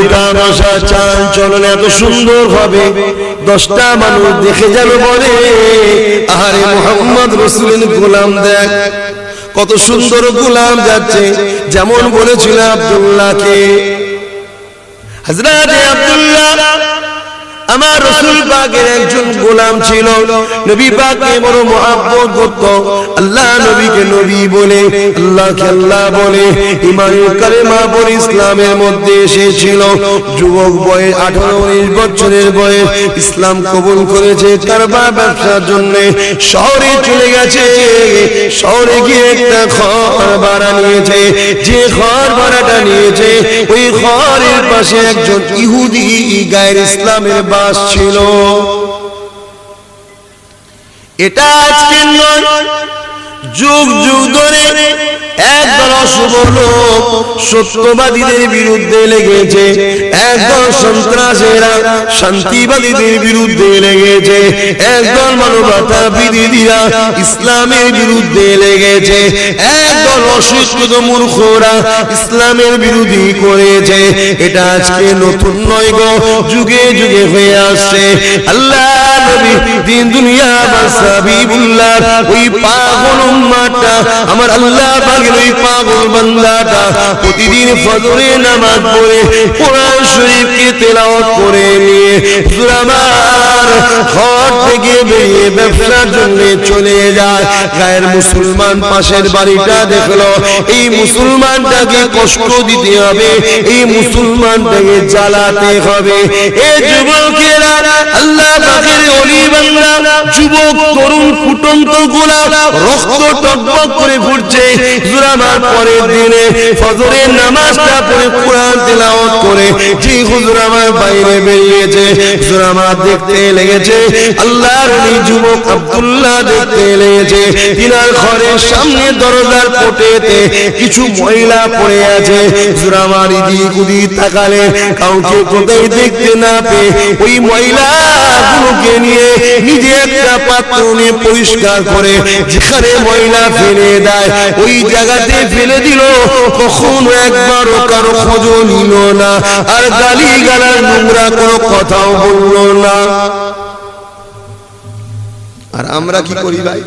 উঠা বসা চাল চলন এত সুন্দর হবে 10টা মানুষ দেখে যাবে বলে আরে মুহাম্মদ রাসূলের গোলাম দেখ কত সুন্দর গোলাম যাচ্ছে। যেমন বলেছিল আব্দুল্লাহকে, হযরত আব্দুল্লাহ আমার রাসূল পাকের একজন গোলাম ছিল, নবী পাককে বড় মহব্বত করত। আল্লাহ নবীকে নবী বলে, আল্লাহকে আল্লাহ বলে, ঈমানের কালেমা পড়ে ইসলামের মধ্যে এসেছিল। যুবক বয়স 18-19 বছরের বয়স ইসলাম কবুল করেছে। কারবা ব্যবসার জন্য শহরে চলে গেছে। শহরে গিয়ে একটা ঘর ভাড়া নিয়েছে। যে ঘর ভাড়াটা নিয়েছে ওই ঘরের পাশে একজন ইহুদি গায়ের ইসলামের ছিল। এটা আজকে নয়, যুগ যুগ ধরে একদল অশুভ লোক সত্যবাদীদের বিরুদ্ধে লেগেছে, একদল সন্ত্রাসীরা শান্তিবাদীদের বিরুদ্ধে লেগেছে, একদল মানবতা বিরোধীরা ইসলামের বিরুদ্ধে লেগেছে, একদল অশিক্ষিত মূর্খরা ইসলামের বিরোধী করেছে। এটা আজকে নতুন নয় গো, যুগে যুগে হয়ে আসছে। আল্লাহ নবী দিন দুনিয়া হাবিবুল্লাহ ওই পাগল উম্মতটা আমার আল্লাহ পাকের ওই পাগল বান্দাটা প্রতিদিন ফজরে নামাজ পড়ে কোরআন শরীফকে তেলাওয়াত করে নিয়ে হুজুর আমার ঘর থেকে বেরিয়ে ব্যবসার জন্য চলে যায়। গায়ের মুসলমান পাশের বাড়িটা দেখলো, এই মুসলমানটাকে কষ্ট দিতে হবে, এই মুসলমানটাকে জ্বালাতে হবে। এই যুবকেরা আল্লাহ পাকের ওলি বান্দা, যুবক তরুণ ফুটন্ত গোলাপ রক্ত টকবক করে ফুটছে। হুজুর আমার পরের দিনে ফজরের নামাজটা পড়ে কোরআন তেলাওয়াত করে যে হুজুর আমার বাইরে বেরিয়েছে, হুজুর আমার দেখতে লেগেছে আল্লাহর ওলি যুবক আব্দুল্লাহ দেখতে লেগেছে তিনার ঘরের সামনে দরজার কোটেতে কিছু মহিলা পড়ে আছে। হুজুর আমার এদিক ওদিক তাকালে কাউকে কোথায় দেখতে না পেয়ে ওই মহিলাগুলোকে নিয়ে নিজে একটা পাত্র নিয়ে পরিষ্কার করে যেখানে ময়লা ফেলে দেয় ওই জায়গাতে ফেলে দিল। কখনো একবারও কারো খোঁজ নিল না, আর গালি গালার নোংরা কোনো কথাও বলল না। আর আমরা কি করি ভাই,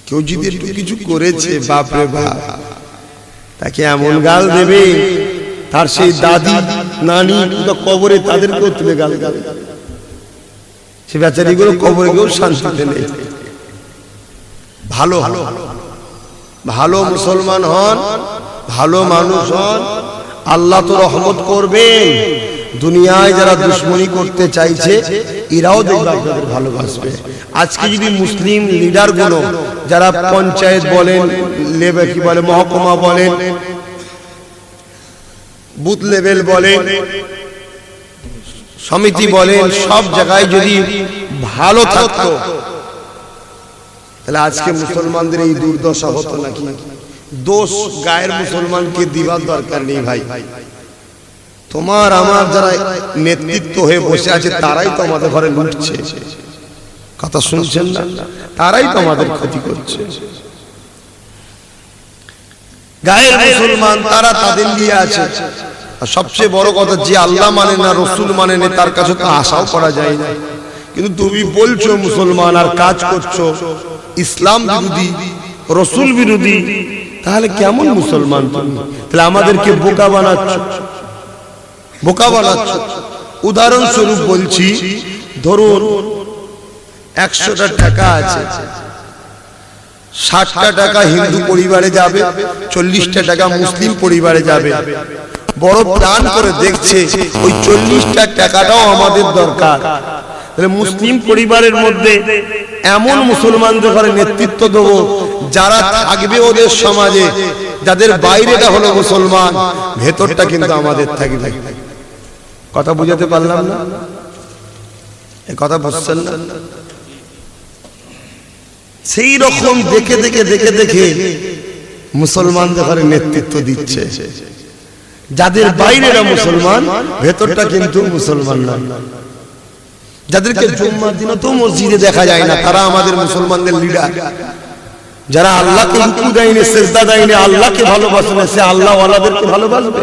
কেউ যদি একটু কিছু করেছে বাপরে বাপ তাকে এমন গাল দেবে, তার সেই দাদি নানি কবরে তাদেরকেও তুলে গাল গাল, সে বেচারিগুলো কবরে গিয়েও শান্তিতে নেই। ভালো ভালো মুসলমান হন, ভালো মানুষ হন, আল্লাহ তো রহমত করবেন। দুনিয়ায় যারা দুশ্মনী করতে চাইছে এরাও দেখবে আপনাদের ভালোবাসবে। আজকে যদি মুসলিম লিডার গুলো যারা পঞ্চায়েত বলেন, লেভেল কি বলে মহকুমা বলেন, বুথ লেভেল বলেন, সমিতি বলেন, সব জায়গায় যদি ভালো থাকতো তাহলে আজকে মুসলমানদের এই দুর্দশা হতো নাকি? দোষ গায়ের মুসলমানকে দিবার দরকার নেই ভাই। তোমার আমার যারা নেতৃত্ব হয়ে বসে আছে তারাই তো আমাদের ঘরে লুটছে, কথা শুনছেন না? তারাই তো আমাদের ক্ষতি করছে। গায়ের মুসলমান তারা তাদের নিয়ে আছে। আর সবচেয়ে বড় কথা, যে আল্লাহ মানে না রসুল মানে না তার কাছে তো আশাও করা যায় না। কিন্তু তুমি বলছো মুসলমান আর কাজ করছো ইসলাম বিরোধী, রসুল বিরোধী, তাহলে কেমন মুসলমান তুমি? তাহলে আমাদেরকে বোকা বানাচ্ছ, বোকা বানাচ্ছ। উদাহরণস্বরূপ বলছি, ধরুন 100টা টাকা আছে, 60টা টাকা হিন্দু পরিবারে যাবে, 40টা টাকা মুসলিম পরিবারে যাবে। বড় প্ল্যান করে দেখছে ওই 40টা টাকাটাও আমাদের দরকার। তাহলে মুসলিম পরিবারের মধ্যে এমন মুসলমানদের ঘরে নেতৃত্ব দেবো যারা থাকবে ওদের সমাজে, যাদের বাইরেটা হলো মুসলমান, ভেতরটা কিন্তু আমাদের থাকবে। কথা বুঝাতে পারলাম না? এই কথা বুঝছেন না? সেই রকম দেখে দেখে দেখে দেখে মুসলমানদের ঘরে নেতৃত্ব দিচ্ছে। যাদের বাইরেরা মুসলমান, ভেতরটা কিন্তু মুসলমান না। যাদেরকে জুম্মার দিনও তো মসজিদে দেখা যায় না, তারা আমাদের মুসলমানদের লিডার। যারা আল্লাহকে রুকু দেয়নি, সিজদা দেয়নি, আল্লাহকে ভালোবাসে না, সে আল্লাহ ওয়ালাদেরকে ভালোবাসবে?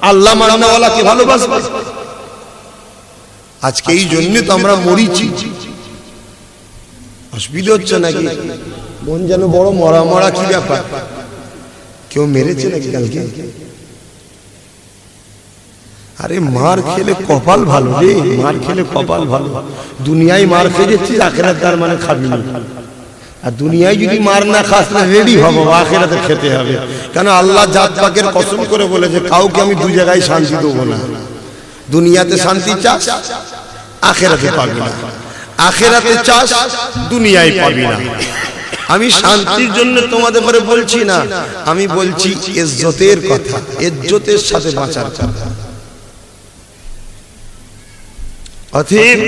আল্লাহ মান্নাওয়ালাকে ভালোবাসবে? আজকে এই জন্য তো আমরা মরিছি। অসুবিধা হচ্ছে নাকি? মন যেন বড় মরা মরা, কি ব্যাপার? কেউ মেরেছে নাকি কালকে? আরে মার খেলে কপাল ভালো রে, মার খেলে কপাল ভালো। দুনিয়ায় মার খেয়ে যাচ্ছিস, আখিরাত তার মানে খাবি না। আর দুনিয়ায় যদি মার না খাস না রেডি হবো, আখিরাতে খেতে হবে। কেন আল্লাহ জাত পাকের কসম করে বলেছে, কাউকে আমি দুই জায়গায় শান্তি দেবো না। দুনিয়াতে শান্তি চাস, আখিরাতে পাবি না। আখিরাতে চাস, দুনিয়ায় পাবি না। আমি শান্তির জন্য তোমাদের করে বলছি না, আমি বলছি ইজ্জতের কথা, ইজ্জতের সাথে বাঁচার কথা। অতএব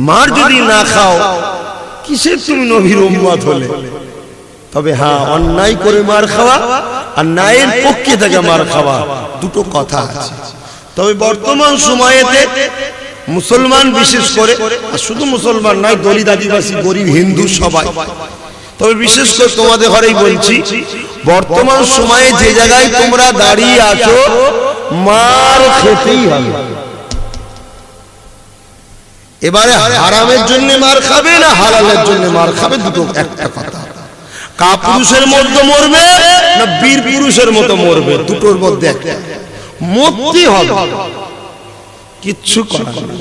মার যদি না খাও, কিসের তুমি নবীর উম্মত হলে? তবে হ্যাঁ, অন্যায় করে মার খাওয়া আর ন্যায়ের পক্ষে থেকে মার খাওয়া, দুটো কথা আছে। তবে বর্তমান সময়েতে মুসলমান বিশেষ করে, আর শুধু মুসলমান নয়, দলিত, আদিবাসী, গরিব, হিন্দু সবাই, তবে বিশেষ করে তোমাদের ঘরেই বলছি, বর্তমান সময়ে যে জায়গায় তোমরা দাঁড়িয়ে আছো, মার খেতেই হবে। এবারে হারামের জন্য মার খাবে না হালালের জন্য মার খাবে, দুটো একটা কথা। কাপুরুষের মধ্যে মরবে না বীর পুরুষের মতো মরবে, দুটোর মধ্যে একটা মরতে হবে, কিচ্ছু করার নেই।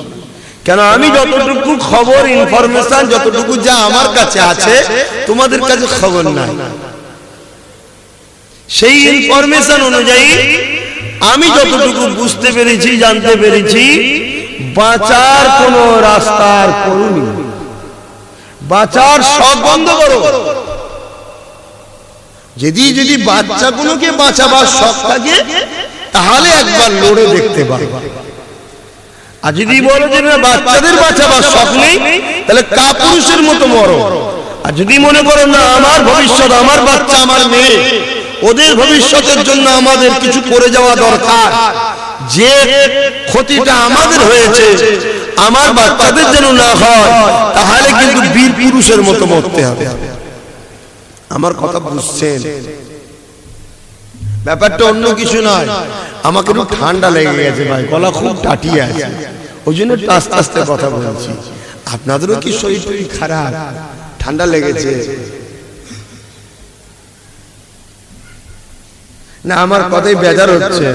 কেন আমি যতটুকু খবর, ইনফরমেশন যতটুকু যা আমার কাছে আছে, তোমাদের কাছে খবর নাই। সেই ইনফরমেশন অনুযায়ী আমি যতটুকু বুঝতে পেরেছি, জানতে পেরেছি, বাঁচার কোন রাস্তার করুনি, বাঁচার সব বন্ধ করো। যদি বাচ্চাগুলোকে বাঁচাবার শখ থাকে, তাহলে একবার লড়ে দেখতে পারো। আর যদি বলো যে না, বাচ্চাদের বাঁচাবার শখ নেই, তাহলে কাপুরুষের মতো মরো। আর যদি মনে করো না, আমার ভবিষ্যৎ, আমার বাচ্চা, আমার মেয়ে, ওদের ভবিষ্যতের জন্য আমাদের কিছু করে যাওয়া দরকার, যে ক্ষতিটা আমাদের হয়েছে আমার বাচ্চাদের যেন না হয়, তাহলে কিন্তু বীর পুরুষের মতো মরতে হবে। আমার কথা বুঝছেন? ব্যাপারটা অন্য কিছু নয়। আমাকে একটু ঠান্ডা লেগে গেছে ভাই, গলা খুব টাটিয়ে আছে, ওই জন্য আস্তে আস্তে কথা বলছি। আপনাদেরও কি শরীর খারাপ, ঠান্ডা লেগেছে না? আমার কথাই বেজার হচ্ছে?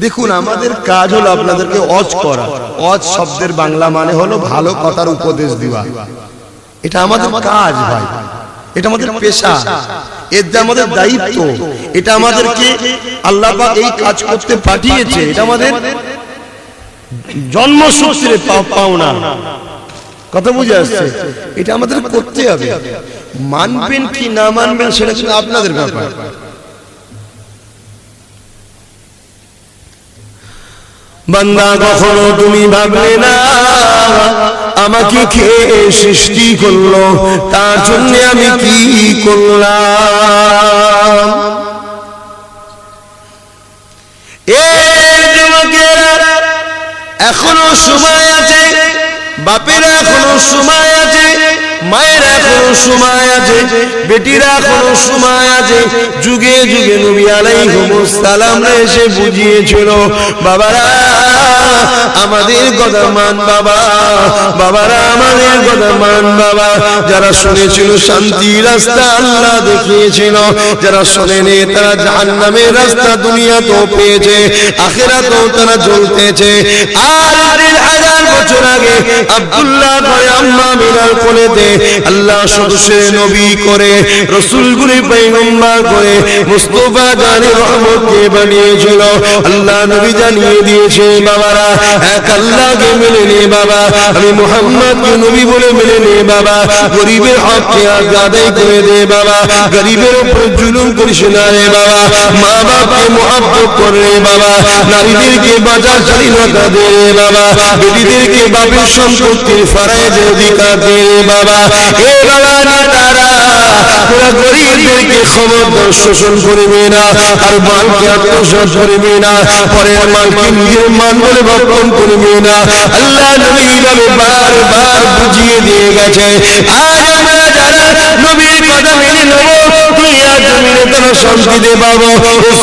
দেখুন, আমাদের কাজ হলো আপনাদেরকে ওয়াজ করা। ওয়াজ শব্দের বাংলা মানে হলো ভালো কথার উপদেশ দেওয়া। এটা আমাদের কাজ ভাই, এটা আমাদের পেশা, এটা আমাদের দায়িত্ব, এটা আমাদেরকে আল্লাহ পাক এই কাজ করতে পাঠিয়েছে, এটা আমাদের জন্মসূত্রে পাওনা। কথা বুঝে আসছে? এটা আমাদের করতে হবে। মানবেন কি না মানবেন সেটা কিন্তু আপনাদের ব্যাপার। বান্দা, কখনো তুমি ভাবলে না আমাকে কে সৃষ্টি করলো, তার জন্য আমি কি করলাম? এখনো সময় আছে, বাপেরা এখনো সময় আছে, মায়েরা এখনো সময় আছে, বেটিরা এখনো সময় আছে। যুগে যুগে নবী আলাইহিস সালাম এসে বুঝিয়েছিল, বাবারা আমাদের কথা মান, বাবা বাবারা আমাদের কথা মান বাবা। যারা শুনেছিল শান্তির রাস্তা আল্লাহ দেখিয়েছিল, যারা শোনেনি তারা জাহান্নামের রাস্তা দুনিয়াতেও পেয়েছে, আখিরাতেও তারা জ্বলতেছে। আর 1000 বছর আগে আব্দুল্লাহ ভাই আম্মা মিনার কোলেতে আল্লাহ সদস্যে নবী করে, রাসূলগুলি পয়গম্বর করে, মুস্তাফা জানি রহমতকে বানিয়েছিল। আল্লাহ নবী জানিয়ে দিয়েছে, বাবারা এক আল্লাহকে মেনে নে বাবা, আমি মুহাম্মদকে নবী বলে মেনে নে বাবা, গরিবের হককে আদায় করে দে বাবা, গরিবের উপর জুলুম করিস না রে বাবা, মা বাপকে মুহাব্বত করে রে বাবা, নারীদেরকে বাঁচার স্বাধীনতা দে রে বাবা, বেটিদেরকে বাপের সম্পত্তির ফরজের অধিকার দে রে বাবা। এ বাবা নেতারা, তোরা গরিবদেরকে খবরদার শোষণ করবে না, আর মালকে আত্মসাৎ করবে না, পরের মালকে নিজের মান বলে ভক্ষণ করবে না। আল্লাহ নবী এইভাবে বারবার বুঝিয়ে দিয়ে গেছে। আজ আমরা যারা নবীর কথা মেনে নেব, দুনিয়া জমিনে তারা শান্তিতে পাবো,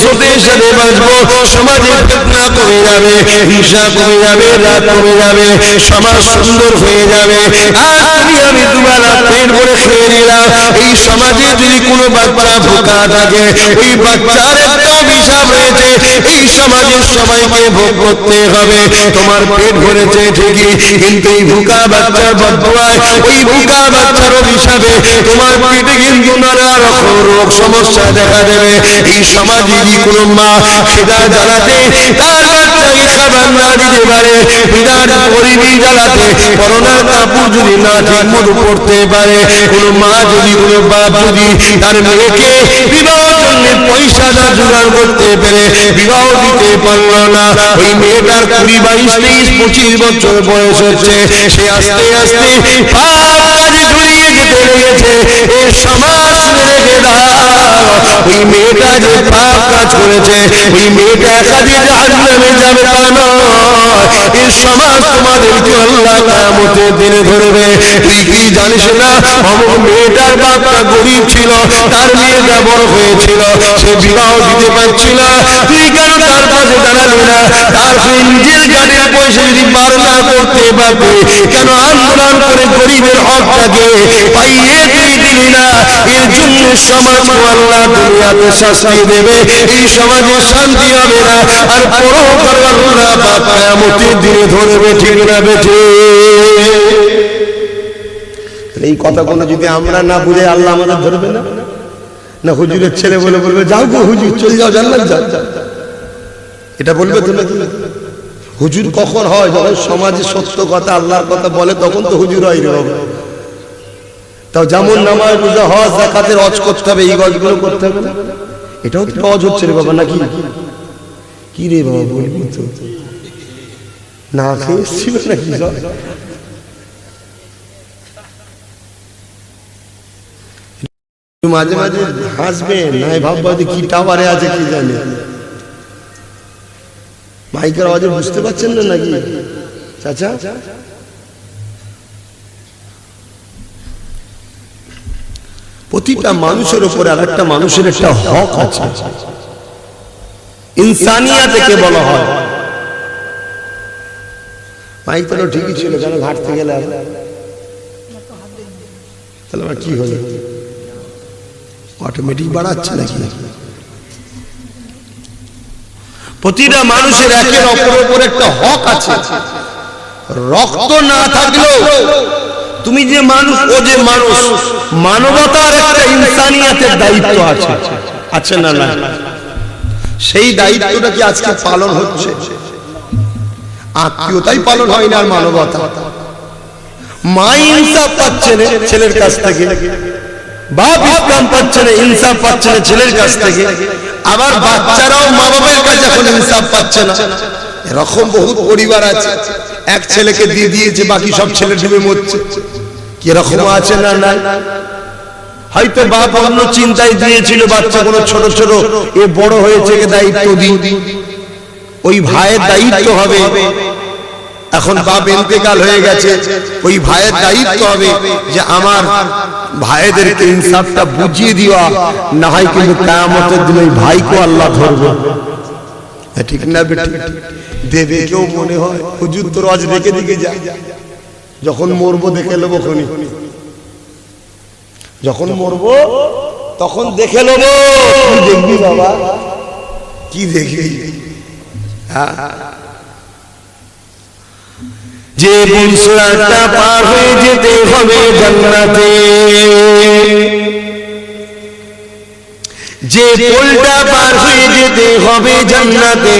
সুখের সাথে বাঁচবো, সমাজে ফিতনা কমে যাবে, হিংসা কমে যাবে, রাগ কমে যাবে, সমাজ সুন্দর হয়ে যাবে। আর তুমি আমি দুবেলা পেট ভরে খেয়ে নিলাম, এই সমাজে যদি কোনো বাচ্চা ভোকা থাকে, ওই বাচ্চার একটা অভিশাপ রয়েছে, এই সমাজের সবাইকে ভোগ করতে হবে। তোমার পেট ভরেছে ঠিকই, কিন্তু এই ভোকা বাচ্চার বদদুয়ায়, ওই ভোকা বাচ্চার অভিশাপে তোমার পেটে কিন্তু নানা রকম রোগ সমস্যা দেখা দেবে। এই সমাজে যদি কোনো মা খিদা জ্বালাতে তার বাচ্চাকে খাবার না দিতে পারে, বিরাট গরিবি জ্বালাতে করোনার কাপড় যদি না ঠিক মতো পড়তে পারে, কোনো মা যদি কোনো বাপ যদি তার মেয়েকে বিবাহের জন্য পয়সা না জোগাড় করতে পেরে বিবাহ দিতে পারল না, ওই মেয়েটার 20, 22, 23, 25 বছর বয়স হচ্ছে, সে আস্তে আস্তে পাপ কাজে জড়িয়ে যেতে লেগেছে। এই সমাজ রেখে দাও, ওই মেয়েটা যে পাপ কাজ করেছে, ওই মেয়েটা একাধিক জাহান্নামে যাবে তা নয়, এই সমাজ তোমাদেরকে আল্লাহ কিয়ামতের দিনে ধরবে। তুই কি জানিস না অমুক মেয়েটার বাপটা গরিব ছিল, তার মেয়েটা বড় হয়েছিল, সে বিবাহ দিতে পারছিল, তুই কেন তার পাশে দাঁড়ালি না? তার নিজের গাড়ির পয়সা যদি বার না করতে পারবে, কেন আন্দোলন করে গরিবের হকটাকে পাইয়ে তুই দিলি না? এর জন্য সমাজ আল্লাহ দুনিয়াতে শাস্তি দেবে, এই সমাজে শান্তি হবে না, আর পরকাল আল্লাহ পাক কিয়ামতের দিনে ধরবে। ঠিক না বেঠে? এই কথাগুলো যদি আমরা না বুঝে আল্লাহ আমাদের ধরবে না? না হুজুরের ছেলে বলে বলবে যাও গো হুজুর, চলে যাও, জান্নাত যাও, এটা বলবে তো নাকি? হুজুর কখন হয়? যখন সমাজে সত্য কথা আল্লাহর কথা বলে তখন তো হুজুর হয় রে বাবা। তাও যেমন নামাজ, রোজা, হজ, যাকাতের হজ করতে হবে, এই হজগুলো করতে হবে না? এটাও তো হজ হচ্ছে রে বাবা, নাকি? কি রে বাবা বলবি তো? না খেয়ে ছিল নাকি? মাঝে মাঝে হাসবে, নাই ভাববা কি টাওয়ারে আছে কি জানে, মাইকের আওয়াজে বুঝতে পারছেন না নাকি চাচা? প্রতিটা মানুষের উপরে আর একটা মানুষের একটা হক আছে, ইনসানিয়াতকে বলা হয়। মাইকটা তো ঠিকই ছিল, কেন ঘাটতে গেলে তাহলে আমার কি হলো? অটোমেটিক বাড়াচ্ছে নাকি? প্রতিটা মানুষের একের অপরের উপর একটা হক আছে। রক্ত না থাকলেও তুমি যে মানুষ, ও যে মানুষ, মানবতার একটা ইনসানিয়াতের দায়িত্ব আছে, আছে না? না, সেই দায়িত্বটা কি আজকে পালন হচ্ছে? আত্মীয়তাই পালন হয় না, আর মানবতা। মা ইনসাফ পাচ্ছে না ছেলের কাছ থেকে, বাপ ইসলাম পাচ্ছে না, ইনসাফ পাচ্ছে না ছেলের কাছ থেকে, আবার বাচ্চারাও মা বাবার কাছে এখন ইনসাফ পাচ্ছে না। এরকম বহুত পরিবার আছে, এক ছেলেকে দিয়ে দিয়েছে, বাকি সব ছেলে ডুবে মরছে। কি এরকম আছে না? না, হয়তো বাপ অন্য চিন্তায় দিয়েছিল বাচ্চাগুলো ছোট ছোট, এ বড় হয়েছে, একে দায়িত্ব দিই, ওই ভাইয়ের দায়িত্ব হবে। এখন বাপ ইন্তেকাল হয়ে গেছে, ওই ভাইয়ের দায়িত্ব হবে যে আমার ভাইদেরকে ইনসাফটা বুঝিয়ে দেওয়া, না হয় কিন্তু কিয়ামতের দিনে ওই ভাইকে আল্লাহ ধরবে। ঠিক না বেটি? দেবে কেউ মনে হয় হুজুর তো রজ রেখে দিকে যা, যখন মরবো দেখে নেবো, যখন মরবো তখন দেখে নেবো। কি দেখবি বাবা? কি দেখবি? যে পুলসরাটা পার হয়ে যেতে হবে জান্নাতে, যে পোলটা পার হয়ে যেতে হবে জান্নাতে,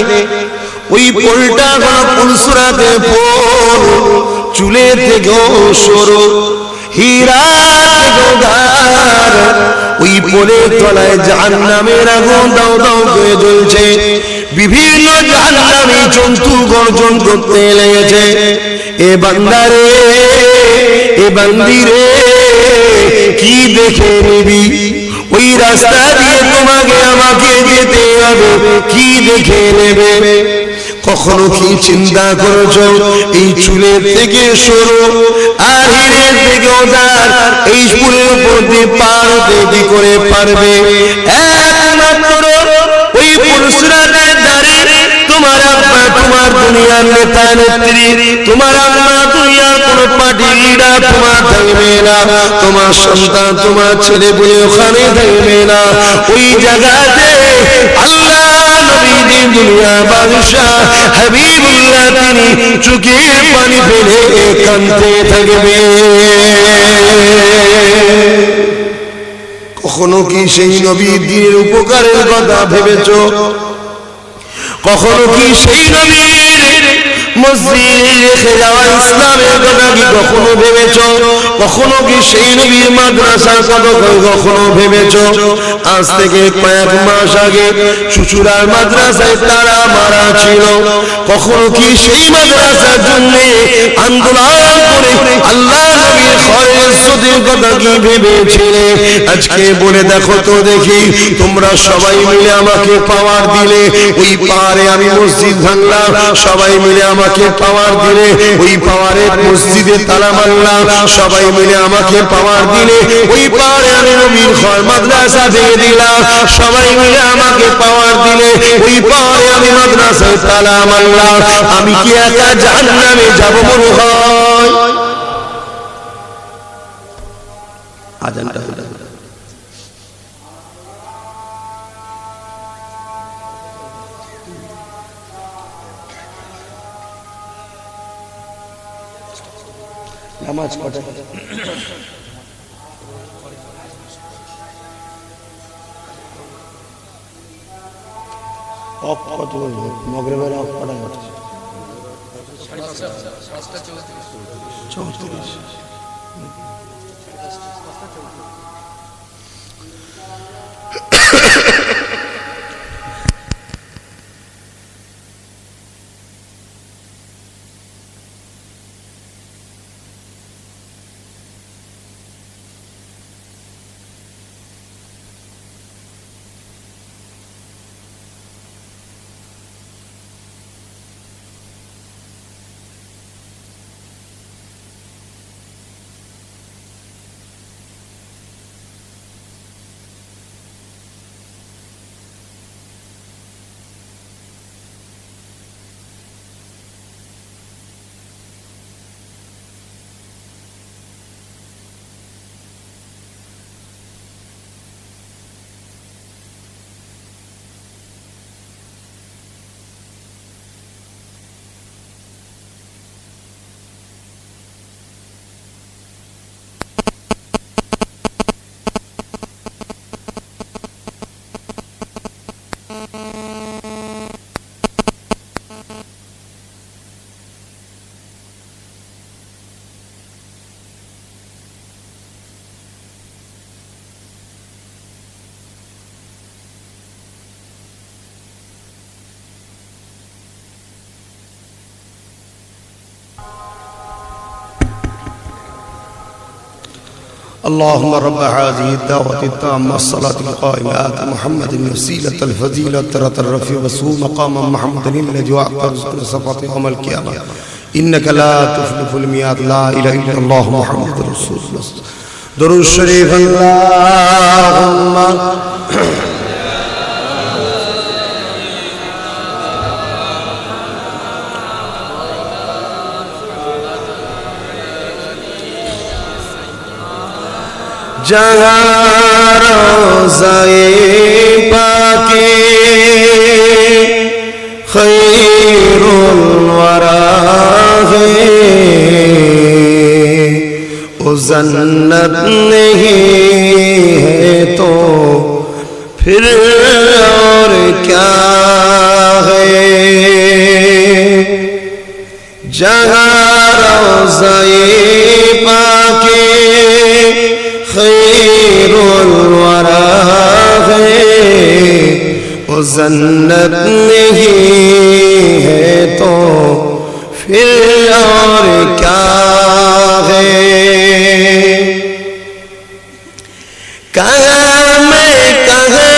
ওই পোলটা পুলসরাতে পোল, চুলে থেকেও সরু, হীরা থেকেও ধার, ওই পোলের তলায় জাহান্নামের আগুন দাও দাও করে জ্বলছে। বিভিন্ন জাহান্নামী জন্তু গর্জন করতে লেগেছে, এ বান্দারে, এ বান্দিরে, কি দেখে নিবি? ওই রাস্তা দিয়ে তোমাকে আমাকে যেতে হবে, কি দেখে নেবে? কখনো কি চিন্তা করেছো এই চুলের থেকে সরু আর হিরের থেকে উদার এই চুলের উপর দিয়ে পার হতে কি করে পারবে? একমাত্র ওই পুরুষরাদের দ্বারে তোমার আব্বা তোমার দুনিয়ার নেতা নেত্রী, তোমার আম্মা দুনিয়ার কোন পার্টি লিডার তোমার থাকবে না, তোমার সন্তান তোমার ছেলে বলে ওখানে থাকবে না। ওই জায়গাতে আল্লাহ নবী দুনিয়া বাদশাহ হাবিবুল্লাহ তিনি চোখের পানি ফেলে কাঁদতে থাকবে। কখনো কি সেই নবীর দ্বীনের উপকারের কথা ভেবেছো? কখনো কি সেই নবীর মসজিদে রেখে যাওয়া ইসলামের কথা কি কখনো ভেবেছো? কখনো কি সেই নবীর মাদ্রাসার কথা কখনো ভেবেছো? আজ থেকে কয়েক মাস আগে চুচুড়ার মাদ্রাসায় তারা মারা ছিল। কখনো কি সেই মাদ্রাসার জন্য আন্দোলন করে আল্লাহ নবীর খরচের কথা কি ভেবেছিলে? আজকে বলে দেখো তো দেখি, তোমরা সবাই মিলে আমাকে পাওয়ার দিলে, ওই পাওয়ারে আমি মসজিদ ভাঙলাম, সবাই মিলে আমাকে পাওয়ার দিলে ওই পাওয়ারে মসজিদে তালা মারলাম, সবাই মিলে আমাকে পাওয়ার দিলে ওই পাওয়ারে আমি নবীর ঘর মাদ্রাসা ভেঙে দিলাম, সবাই মিলে আমাকে পাওয়ার দিলে ওই পাওয়ারে আমি মাদ্রাসায় তালা মারলাম। আমি কি একা জাহান্নামে যাব মনে হয়? আজানটা হলো নামাজ পড়া অফ কত বলবো? মগরিবের অফ কটা হচ্ছে 34। اللهم رب هذه الدعوة التامة الصلاة القائمة آت محمد الوسيلة الفضيلة الرفيع وسوء مقام محمد الذي وعدت صفات يوم القيامة إنك لا تخلف الميعاد لا إله إلا الله محمد رسول الله درود الشريف اللهم जहाँ रोज़ाए पाके खैरुल वरा है ओ जन्नत नहीं है तो फिर और क्या है। जहाँ रोज़ाए पाके खैरुल वरा है वो जन्नत नहीं है तो फिर और क्या है। कहाँ मैं कहाँ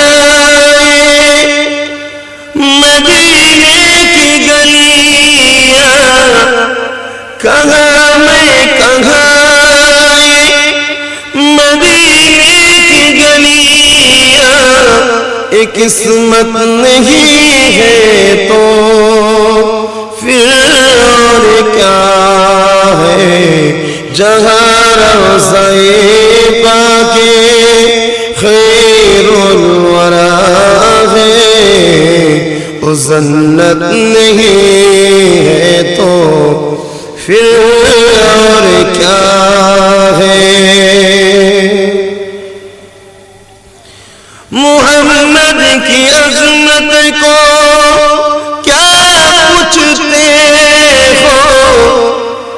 मदीने की गली किस्मत नहीं है तो फिर और क्या है जहाँ रोज़ाए पाके खैरुल वरा है वो जन्नत नहीं है तो फिर और क्या है। मोहम्मद की अज़मत को क्या पूछते हो,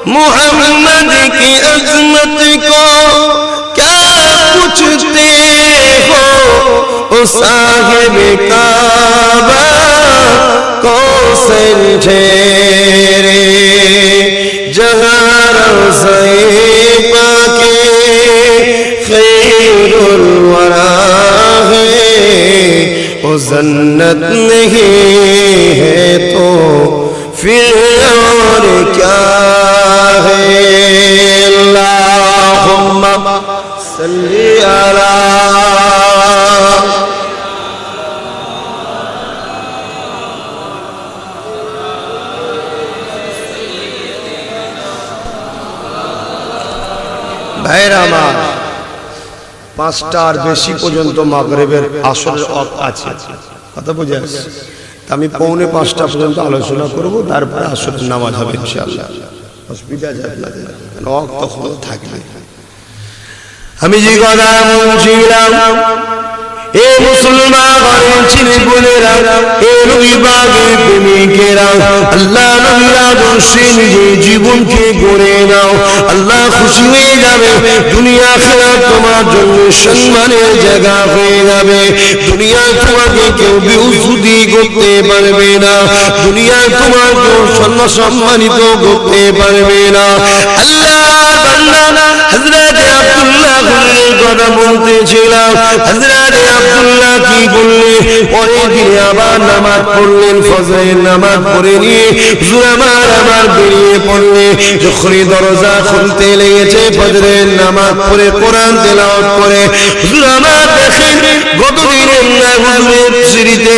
मोहम्मद की अज़मत को क्या पूछते हो, ओ साहिब काबा को समझे रे जहाँ रोज़ाए पाके खैरुल वरा है वो जन्नत नहीं है तो फिर और क्या है। अल्लाहुम्मा सल्ली अला ভাইরা আমার। 5টার বেশি পর্যন্ত মাগরিবের আসরের ওয়াক্ত আছে, কথা বুঝে আসছে। আমি 4:45 পর্যন্ত আলোচনা করব, তারপরে আসরের নামাজ হবে ইনশাআল্লাহ। অসুবিধা যাবে না, ওয়াক্ত তখন থাকবে। আমি যে কথা বলছিলাম, এ মুসলমান ঘরের ছেলে বোনেরা, এ নবী পাকের প্রেমিকেরা, আল্লাহ নবীর আদর্শে নিজের জীবনকে গড়ে নাও। আল্লাহ খুশি হয়ে যাবে, দুনিয়া আখিরাত তোমার জন্য সম্মানের জায়গা হয়ে যাবে। দুনিয়ায় তোমাকে কেউ বেউসুদি করতে পারবে না, দুনিয়ায় তোমার কেউ সম্মানিত করতে পারবে না। আল্লাহর বান্দা হযরত আব্দুল্লাহ কথা বলতেছিলাম, হযরত আব্দুল্লাহ কি বললে, পরের দিনে আবার নামাজ পড়লেন, ফজরের নামাজ পড়ে নিয়ে হুজুর আমার বেরিয়ে পড়লে, যখনই দরজা খুলতে লেগেছে ফজরের নামাজ পড়ে কোরআন তেলাওয়াত করে, হুজুর আমার দেখেন গতদিনের হুজুরের সিঁড়িতে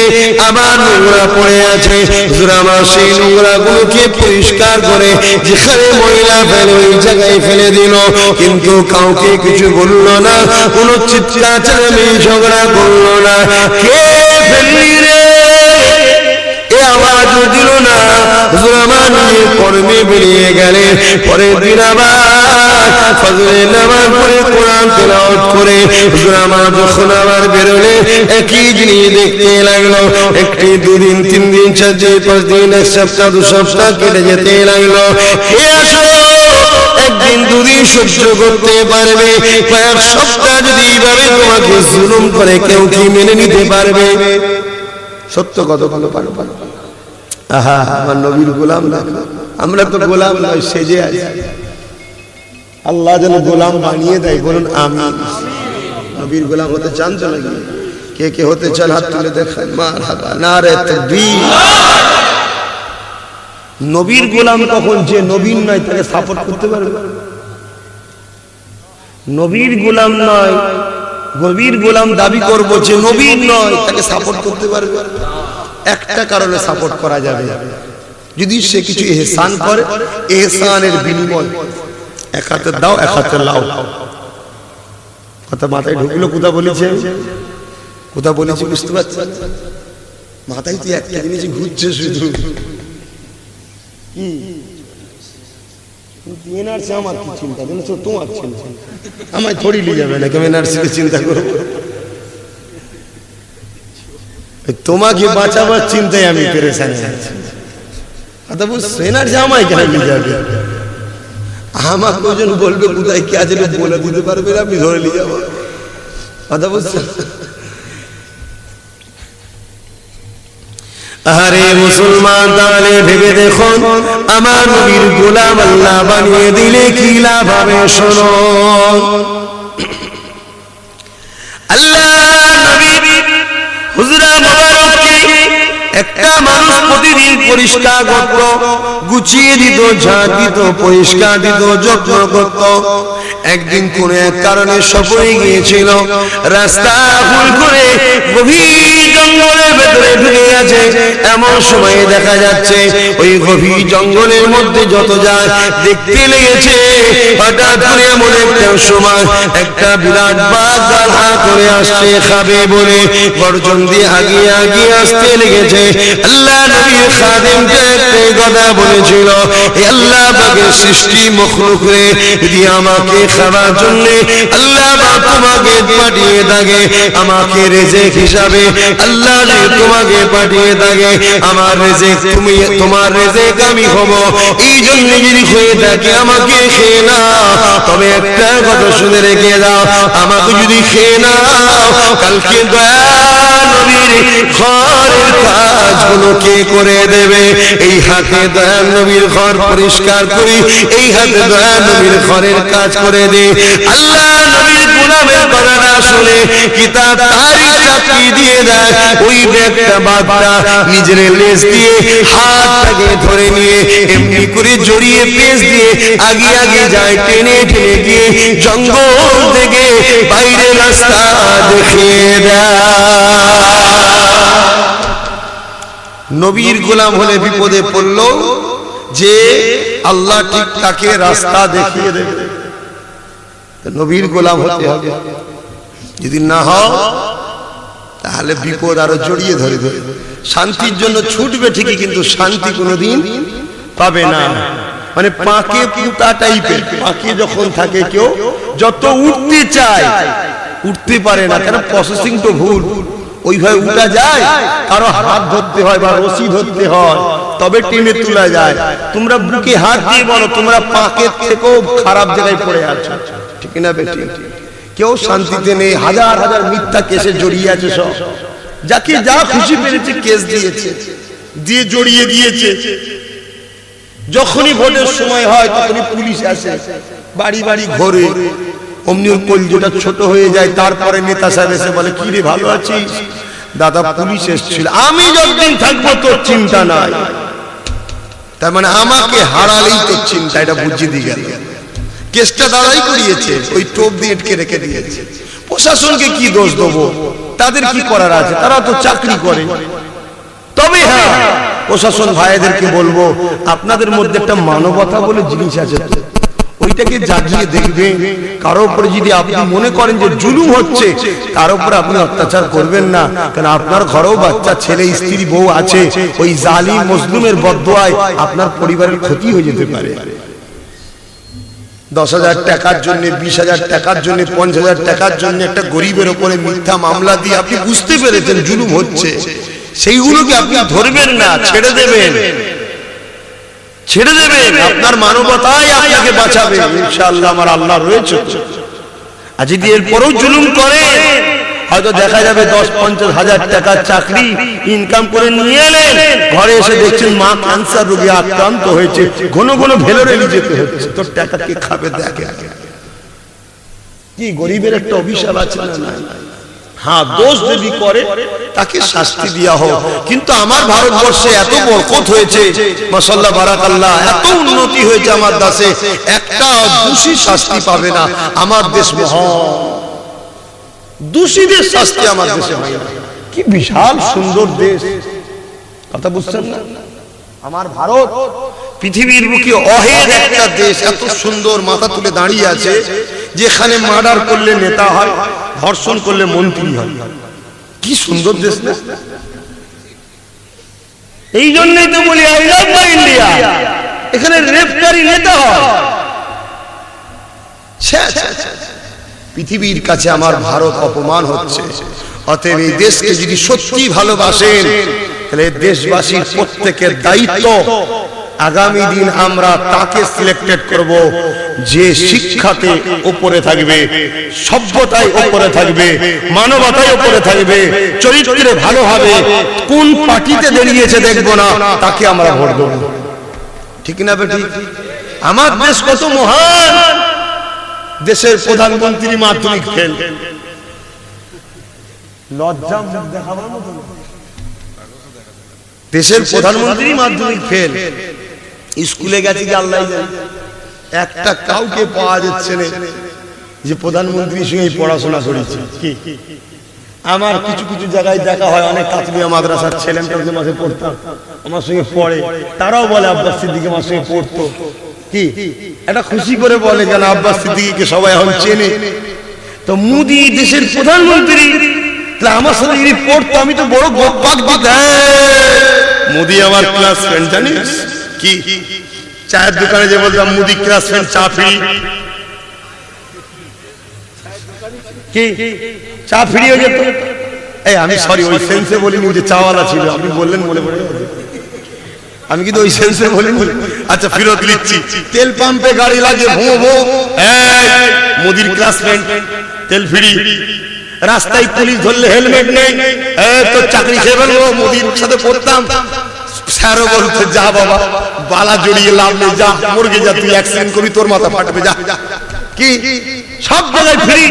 আবার নোংরা পড়ে আছে। হুজুর আমার সেই নোংরা গুলোকে পরিষ্কার করে যেখানে ময়লা ফেলে ওই জায়গায় ফেলে দিল, কিন্তু কাউকে কিছু বললো না, কোনো চিৎকার চেঁচামেচি ঝগড়া করলো না। কে ফেললি রে এ আওয়াজও দিল না। হুজুর আমার নিজের কর্মে বেরিয়ে গেলেন। পরের দিন আবার ফজরের নামাজ পড়ে কোরআন তেলাওয়াত করে হুজুর আমার যখন আবার বেরোলে একই জিনিস দেখতে লাগলো। একটি 2 দিন 3 দিন 4 দিন 5 দিন 1 সপ্তাহ 2 সপ্তাহ কেটে যেতে লাগলো। কে আসো একদিন 2 দিন সহ্য করতে পারবে, কয়েক সপ্তাহ যদি এইভাবে তোমাকে জুলুম করে কেউ কি মেনে নিতে পারবে? সত্য কথা বলো, পারো পারো। আহা আমার নবীর গোলাম না, আমরা তো গোলাম নয়, সেজে আছি। আল্লাহ যেন গোলাম বানিয়ে দেয়, বলুন আমিন। নবীর গোলাম হতে চান তো নাকি? কে কে হতে চান হাত তুলে দেখান। মারহাবা, নারে তাকবীর। নবীর গোলাম তখন যে নবীর নয় তাকে সাপোর্ট করতে পারবে? নবীর গোলাম নয়, নবীর গোলাম দাবি করবো যে নবীর নয়, তাকে সাপোর্ট করতে পারবে? একটা কারণে সাপোর্ট করা যাবে, যদি সে কিছু ইহসান করে, ইহসানের বিনিময় এক হাতে দাও এক হাতে লাও। কথা মাথায় ঢুকলো? কোথা বলেছে, কোথা বলেছে বুঝতে পারছেন? মাথায় তো একটা জিনিস ঘুরছে শুধু, এনআরসি আমার কি চিন্তা, তোমার চিন্তা, আমায় থোড়ি নিয়ে যাবে না, কেমন এনআরসিতে চিন্তা করবো? তোমাকে বাঁচাবার চিন্তায় আমি পেরেশান আছি। এনআরসি আমায় কেন নিয়ে যাবে? আমাকে ওজন বলবে কোথায় কি আছে বলে দিতে পারবে না, আমি ধরে নিয়ে যাবো। কথা বুঝছেন? আরে মুসলমান, তাহলে ভেবে দেখুন আমার নবীর গোলাম আল্লাহ বানিয়ে দিলে কি লাভ হবে? শোনো, আল্লাহ নবী হুজরা মুবারককে একটা মানুষ প্রতিদিন পরিষ্কার করত, গুছিয়ে দিত, ঝাঁট দিত, পরিষ্কার দিত, যত্ন করত। একদিন কোন এক কারণে সফরে গিয়েছিল, রাস্তা ভুল করে গভীর জঙ্গলের ভেতরে ঢুকে গেছে। এমন সময়ে দেখা যাচ্ছে ওই গভীর জঙ্গলের মধ্যে যত যায় দেখতে লেগেছে, হঠাৎ করে এমন একটা সময় একটা বিরাট বাঘ গাধা করে আসছে খাবে বলে গর্জন দিয়ে আগিয়ে আগিয়ে আসতে লেগেছে। আল্লাহ নবীর খাদেমকে একটাই কথা বলেছিল, হে আল্লাহ পাকের সৃষ্টি মখলুক রে, যদি আমাকে খাবার জন্য আল্লাহ পাক তোমাকে পাঠিয়ে থাকে, আমাকে রিজিক হিসাবে আল্লাহ যে তোমাকে পাঠিয়ে থাকে, আমার রিজিক তুমি, তোমার রিজিক আমি হব, এই জন্য যদি হয়ে থাকে আমাকে খেয়ে নাও। তবে একটা কথা শুনে রেখে দাও, আমাকে যদি খেয়ে নাও, কালকে দয়াল নবীর ঘরের কাজগুলো কে করে দেবে? এই হাতে দয়াল নবীর ঘর পরিষ্কার করি, এই হাতে দয়াল নবীর ঘরের কাজ করে দে। আল্লাহ নবীর গোলামের কথা না শুনে কিতাব তারিখ চাপিয়ে দিয়ে দেয়। ওই একটা বাচ্চা নিজের লেজ দিয়ে হাতটাকে ধরে নিয়ে এমনি করে জড়িয়ে পেঁচ দিয়ে আগে আগে যায়, টেনে টেনে গিয়ে জঙ্গল থেকে বাইরে রাস্তা দেখিয়ে দেয়। নবীর গোলাম হলে বিপদে পড়ল যে আল্লাহ ঠিক তাকে রাস্তা দেখিয়ে দেবে। নবীর গোলাম হতে হবে, যদি না হও তাহলে বিপদ আরো জড়িয়ে ধরে ধরে। শান্তির জন্য ছুটবে ঠিকই, কিন্তু শান্তি কোনোদিন পাবে না। মানে পাকে পুতা টাইপের, পাকে যখন থাকে কেউ যত উঠতে চায় উঠতে পারে না, কেন প্রসেসিং তো ভুল। ওইভাবে উঠা যায়, কারো হাত ধরতে হয় বা রশি ধরতে হয়, তবে টেনে তোলা যায়। তোমরা বুকে হাত দিয়ে বলো তোমরা পাকের থেকেও খারাপ জায়গায় পড়ে আছো, ঠিক না বেটি? কেউ শান্তিতে নেই, হাজার হাজার মিথ্যা কেসে জড়িয়ে আছে সব। যাকে যা খুশি পেরেছে কেস দিয়েছে, দিয়ে জড়িয়ে দিয়েছে। যখনই ভোটের সময় হয় তখনই পুলিশ আসে, বাড়ি বাড়ি ঘোরে, অমনি ওর কলজোটা ছোট হয়ে যায়। তারপরে নেতা সাহেব এসে বলে, কি রে ভালো আছিস? দাদা পুলিশ এসেছিল, আমি যতদিন থাকবো তোর চিন্তা নাই। তার মানে আমাকে হারালেই তোর চিন্তা, এটা বুঝিয়ে দিয়ে গেল। কেসটা দাঁড়াই করিয়েছে, ওই টোপ দিয়ে আটকে রেখে দিয়েছে। প্রশাসনকে কি দোষ দেবো? তাদের কি করার আছে? তারা তো চাকরি করে। তবে হ্যাঁ, প্রশাসন ভাইদেরকে বলবো, আপনাদের মধ্যে একটা মানবতা বলে জিনিস আছে, ওইটাকে জাগিয়ে দেখবেন। কারো উপরে যদি আপনি মনে করেন যে জুলুম হচ্ছে, তার উপরে আপনি অত্যাচার করবেন না, কারণ আপনার ঘরেও বাচ্চা ছেলে স্ত্রী বউ আছে। ওই জালিম মজলুমের বদদোয়ায় আপনার পরিবারের ক্ষতি হয়ে যেতে পারে। 10,000 টাকার জন্য, 20,000 টাকার জন্য, 50,000 টাকার জন্য একটা গরিবের উপরে মিথ্যা মামলা দিয়ে আপনি বুঝতে পেরেছেন জুলুম হচ্ছে, সেইগুলোকে আপনি ধরবেন না, ছেড়ে দেবেন, ছেড়ে দেবেন। আপনার মানবতাই আপনাকে বাঁচাবে ইনশাআল্লাহ। আমার আল্লাহ রয়েছে। আর যদি এরপরেও জুলুম করে, হয়তো দেখা যাবে 10-50 হাজার টাকার চাকরি ইনকাম করে নিয়ে এলেন, ঘরে এসে দেখছেন মা ক্যান্সার রোগে আক্রান্ত হয়েছে, ঘন ঘন ভেলোরে নিয়ে যেতে হচ্ছে। তোর টাকা কে খাবে? দেখে কি গরিবের একটা অভিশাপ আছে না? হ্যাঁ, দোষ যদি করে তাকে শাস্তি দেওয়া হোক। কিন্তু আমার ভারতবর্ষে এত বরকত হয়েছে, মাশাআল্লাহ বারাকাল্লাহ, এত উন্নতি হয়েছে আমার দেশে, একটা দোষী শাস্তি পাবে না। আমার দেশ মহান, দোষীদের শাস্তি আমার দেশে হয় না। কি বিশাল সুন্দর দেশ, কথা বুঝছেন না? আমার ভারত পৃথিবীর বুকে অহেদ একটা দেশ, এত সুন্দর মাথা তুলে দাঁড়িয়ে আছে, যেখানে মার্ডার করলে নেতা হয়, ধর্ষণ করলে মন্ত্রী হয়। কি সুন্দর দেশ না? এই জন্যই তো বলি আই লাভ মাই ইন্ডিয়া। এখানে রেপকারী নেতা হয়। পৃথিবীর কাছে আমার ভারত অপমান হচ্ছে। অতএব এই দেশকে যদি সত্যি ভালোবাসেন, তাহলে দেশবাসীর প্রত্যেকের দায়িত্ব, আগামী দিন আমরা তাকে সিলেক্টেড করব যে শিক্ষাতে উপরে থাকবে, সভ্যতায় উপরে থাকবে, মানবতায় উপরে থাকবে, চরিত্রে ভালো হবে। কোন পার্টিতে দাঁড়িয়েছে দেখবো না, তাকে আমরা ভোট দেব, ঠিক না বেটি? আমার দেশ কত মহান। দেশের প্রধানমন্ত্রী মাধ্যমিক ফেল, লজ্জা দেখাবার মতো। দেশের প্রধানমন্ত্রী মাধ্যমিক ফেল, স্কুলে গেছে কি আল্লাহ জানে, একটা কাউকে পাওয়া যাচ্ছে না। যে প্রধানমন্ত্রীর সঙ্গে পড়াশোনা করেছি। কি আমার কিছু কিছু জায়গায় দেখা হয়, অনেক কাতরিয়া মাদ্রাসার ছেলেমেয়েদের মাঝে পড়তাম, আমার সঙ্গে পড়ে, তারাও বলে আব্বাস সিদ্দিকী আমার সঙ্গে পড়তো। কি এটা খুশি করে বলে যেন আব্বাস সিদ্দিকীকে সবাই এখন চেনে। তো মোদি দেশের প্রধানমন্ত্রী, আমার সাথে যদি পড়তো আমি তো বড় গপ্পাক দিতাম। মোদি আমার ক্লাস ফ্রেন্ড, জানিস? কি চায়ের দোকানে যে বলতাম মোদি ক্লাস ফ্রেন্ড, চা ফ্রি। কি চা ফ্রি হয়ে যেত? এই আমি সরি ওই সেন্সে বলিনি, যে চাওয়ালা ছিল আপনি বললেন মনে পড়ে, আমি কিন্তু ওই সেন্সে বলিনি। আচ্ছা ফেরত নিচ্ছি। তেল পাম্পে গাড়ি লাগে ভো ভো, মোদির ক্লাস ফ্রেন্ড, তেল ফ্রি। রাস্তায় পুলিশ ধরলে হেলমেট নেই, তো চাকরি খেয়ে ফেলবো। মোদির সাথে পড়তাম, স্যারও বলতে যা বাবা বালা জড়িয়ে লাভ নেই, যা মুরগে যা, তুই অ্যাক্সিডেন্ট করবি তোর মাথা ফাটবে, যা। কি সব জায়গায় ফ্রি,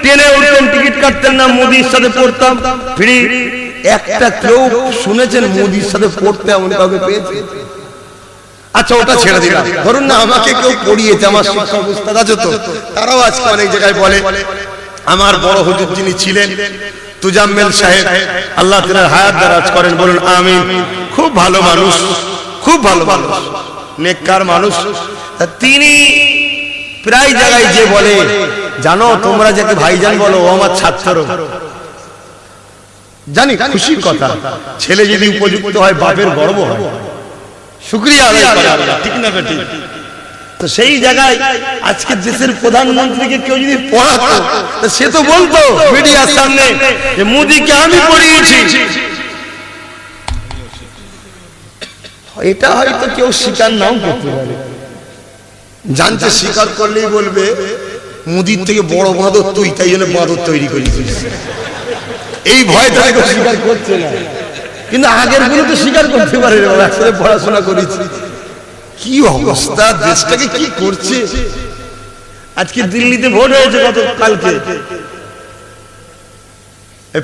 ট্রেনে উঠতেন টিকিট কাটতেন না, মোদির সাথে পড়তাম ফ্রি। একটা কেউ শুনেছেন মোদির সাথে পড়তে এমন কাউকে পেয়েছে? আচ্ছা ওটা ছেড়ে দিলাম, ধরুন না আমাকে কেউ পড়িয়েছে, আমার শিক্ষক উস্তাদ আছে তো, তারাও আজকে অনেক জায়গায় বলে। আমার বড় হুজুর যিনি ছিলেন তুজাম্মেল সাহেব, আল্লাহ তাআলা হায়াত দারাজ করেন, বলুন আমিন। খুব ভালো মানুষ, খুব ভালো মানুষ, নেককার মানুষ। তিনি প্রায় জায়গায় যে বলে, জানো তোমরা যাকে ভাইজান বলো ও আমার ছাত্র। জানি খুশির কথা, ছেলে যদি উপযুক্ত হয় বাপের গর্ব হয়, শুকরিয়া আদায় করে আল্লাহ, ঠিক না বেটি? তো সেই জায়গায় আজকে দেশের প্রধানমন্ত্রীকে কেউ যদি পড়াতো, সে তো বলতো মিডিয়ার সামনে যে মোদিকে আমি পড়িয়েছি। এটা হয়তো কেউ স্বীকার নাও করতে পারে, জানতে স্বীকার করলেই বলবে মোদির থেকে বড় বাঁদর তুই, তাই জন্য বাঁদর তৈরি করেছিস। এই ভয় তারা কেউ স্বীকার করছে না, কিন্তু আগের গুলো তো স্বীকার করতে পারে, একসাথে পড়াশোনা করেছি। কি অবস্থা, দেশটাকে কি করছে। আজকে দিল্লিতে ভোট হয়েছে গত কালকে,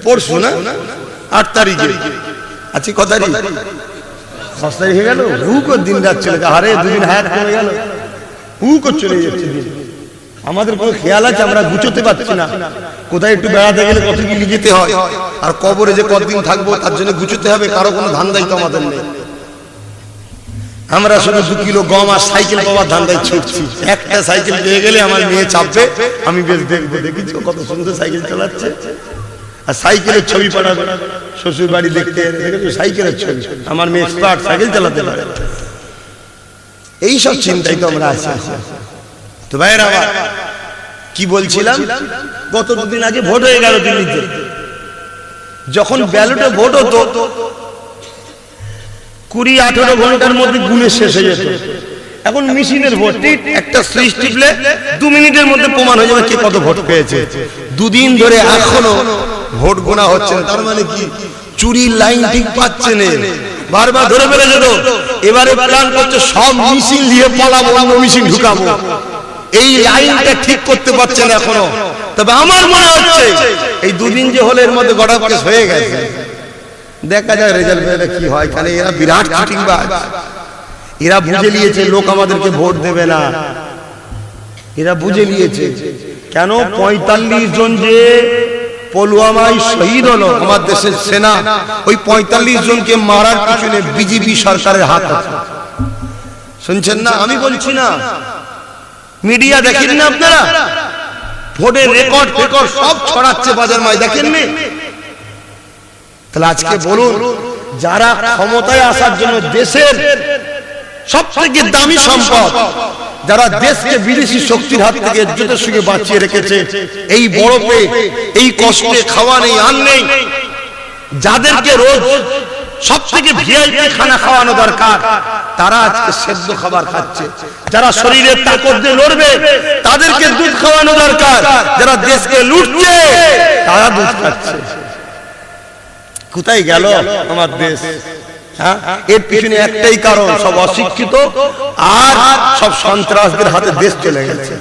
পরশু না 8 তারিখে, আজকে কত তারিখ? 6 তারিখ হয়ে গেল। হুক দিন রাত চলে গেল, আরে দুদিন হায়াত কমে গেল, হুক চলে যাচ্ছে। আমাদের কোনো খেয়াল আছে? আমরা গুছোতে পারছি না। কোথায় একটু বেড়াতে গেলে কত কি নিয়ে যেতে হয়, আর কবরে যে কতদিন থাকবো তার জন্য গুছোতে হবে, কারো কোনো ধান্দাই তো আমাদের নেই। আমরা শুধু 2 কিলো গম আর সাইকেল পাওয়ার ধান্দায় ছুটছি। একটা সাইকেল পেয়ে গেলে আমার মেয়ে চাপবে, আমি বেশ দেখবো, দেখেছো কত সুন্দর সাইকেল চালাচ্ছে, আর সাইকেলের ছবি পাঠাবে শ্বশুর বাড়ি দেখতে, দেখেছো সাইকেলের ছবি, আমার মেয়ে এক্সপার্ট সাইকেল চালাতে পারে। এইসব চিন্তাই তো আমরা আছি। তো ভাইরা আমার কি বলছিলাম, গত 2 দিন আগে ভোট হয়ে গেল দিল্লিতে। যখন ব্যালটে ভোট হতো 20-18 ঘন্টার মধ্যে গুনে শেষ হয়ে যেত। এখন মেশিনের ভোট, একটা সুইচ টিপলে 2 মিনিটের মধ্যে প্রমাণ হয়ে যাবে কে কত ভোট পেয়েছে। 2 দিন ধরে এখনো ভোট গোনা হচ্ছে। তার মানে কি চুরির লাইন ঠিক পাচ্ছে না, বারবার ধরে ফেলে যেত। এবারে প্ল্যান করছে সব মেশিন দিয়ে পালাবো, অন্য মেশিন ঢুকাবো। এই লাইনটা ঠিক করতে পারছে না এখনো। তবে আমার মনে হচ্ছে এই 2 দিন যে হলে এর মধ্যে গড়া কেস হয়ে গেছে। দেখা যায় রেজাল্ট কি হয়। কারণ এরা বিরাট চিটিংবাজ, এরা বুঝে নিয়েছে লোক আমাদেরকে ভোট দেবে না। এরা বুঝে নিয়েছে কেন 45 জন যে পুলওয়ামায় শহীদ হলো আমার দেশের সেনা, ওই 45 জনকে মারার পিছনে বিজেপি সরকারের হাত আছে। শুনছেন না? আমি বলছি না, মিডিয়া দেখেন না আপনারা? ভোটের রেকর্ড ফেকর্ড সব ছড়াচ্ছে বাজার মাই, দেখেননি? তাহলে আজকে বলুন, যারা ক্ষমতায় আসার জন্য দেশের সবথেকে দামি সম্পদ, যারা দেশকে বিদেশি শক্তির হাত থেকে ইজ্জতের সঙ্গে বাঁচিয়ে রেখেছে, এই বড় পেট, এই কষ্টে খাওয়া নেই, আন নেই, যাদেরকে রোজ সবথেকে ভিআইপি খানা খাওয়ানো দরকার, তারা আজকে সেদ্ধ খাবার খাচ্ছে। যারা শরীরের তাকত দিয়ে লড়বে তাদেরকে দুধ খাওয়ানো দরকার। যারা দেশকে লুটছে তারা দুধ খাচ্ছে। কোথায় গেল আমার দেশ? এর পিছনে একটাই কারণ, সব অশিক্ষিত আর সব সন্ত্রাসদের হাতে দেশ চলে গেছে।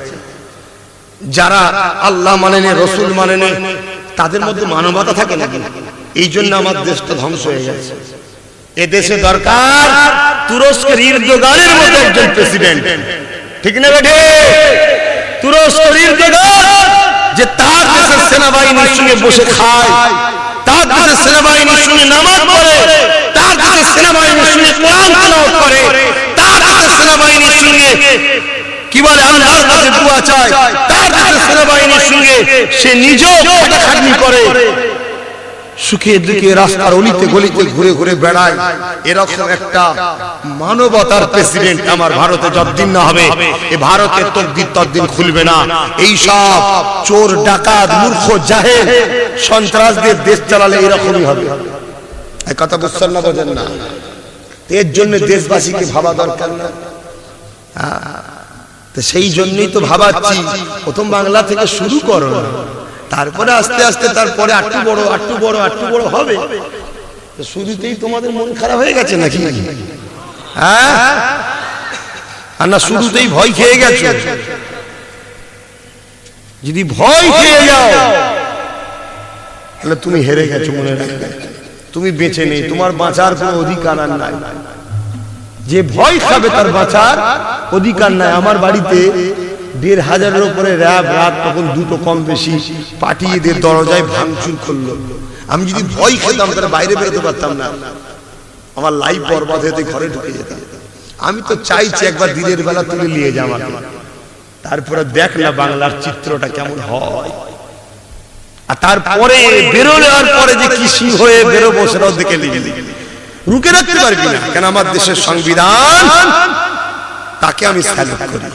যারা আল্লাহ মানেনি, রসুল মানেনি, তাদের মধ্যে মানবতা থাকে নাকি? এই জন্য আমার দেশটা ধ্বংস হয়ে গেছে। এ দেশে দরকার তুরস্কের ইরদোগানের মতো একজন প্রেসিডেন্ট, ঠিক না বেঠে? তুরস্কের জগৎ যে তার দেশের সেনাবাহিনীর সঙ্গে বসে খায়, তার দেশের সেনাবাহিনীর সঙ্গে নামাজ পড়ে, তার দেশের সেনাবাহিনীর সঙ্গে কোরআন তেলাওয়াত করে, তার দেশের সেনাবাহিনীর সঙ্গে কি বলে আল্লাহর কাছে দোয়া চায়, তার দেশের সেনাবাহিনীর সঙ্গে সে নিজেও খাটাখাটনি করে, সুখে দুঃখে রাস্তার অলিতে গলিতে ঘুরে ঘুরে বেড়ায়। এরকম একটা মানবতার প্রেসিডেন্ট আমার ভারতে যতদিন না হবে, এ ভারতের তকদির ততদিন খুলবে না। এই সব চোর ডাকাত মূর্খ জাহেল সন্ত্রাসদের দেশ চালালে এরকমই হবে। এই কথা বুঝছেন না, বোঝেন না? এর জন্য দেশবাসীকে ভাবা দরকার না? তো সেই জন্যই তো ভাবাচ্ছি প্রথম বাংলা থেকে শুরু করো, তারপরে আস্তে আস্তে তারপরে একটু বড় একটু বড় একটু বড় হবে। শুরুতেই তোমাদের মন খারাপ হয়ে গেছে নাকি? হ্যাঁ, আর না শুরুতেই ভয় খেয়ে গেছে? যদি ভয় খেয়ে যাও তাহলে তুমি হেরে গেছো, মনে রাখবে। তুমি বেঁচে নেই, তোমার বাঁচার কোনো অধিকার আর নাই। যে ভয় খাবে তার বাঁচার অধিকার নাই। আমার বাড়িতে ১,৫০০-এর উপরে র্যাব রাত তখন দুটো কম বেশি পাঠিয়ে দিয়ে দরজায় ভাঙচুর করলো। আমি যদি ভয় খেতাম তাহলে বাইরে বেরোতে পারতাম না, আমার লাইফ বরবাদ হতে ঘরে ঢুকে যেতাম। আমি তো চাইছি একবার দিনের বেলা তুলে নিয়ে যাওয়া, তারপরে দেখ না বাংলার চিত্রটা কেমন হয়। আর তারপরে বেরোনোর পরে যে কি সিং হয়ে বেরোবো সেটাও দেখে নিবি, রুকে রাখতে পারবি না। কেন আমার দেশের সংবিধান, তাকে আমি স্যালুট করি,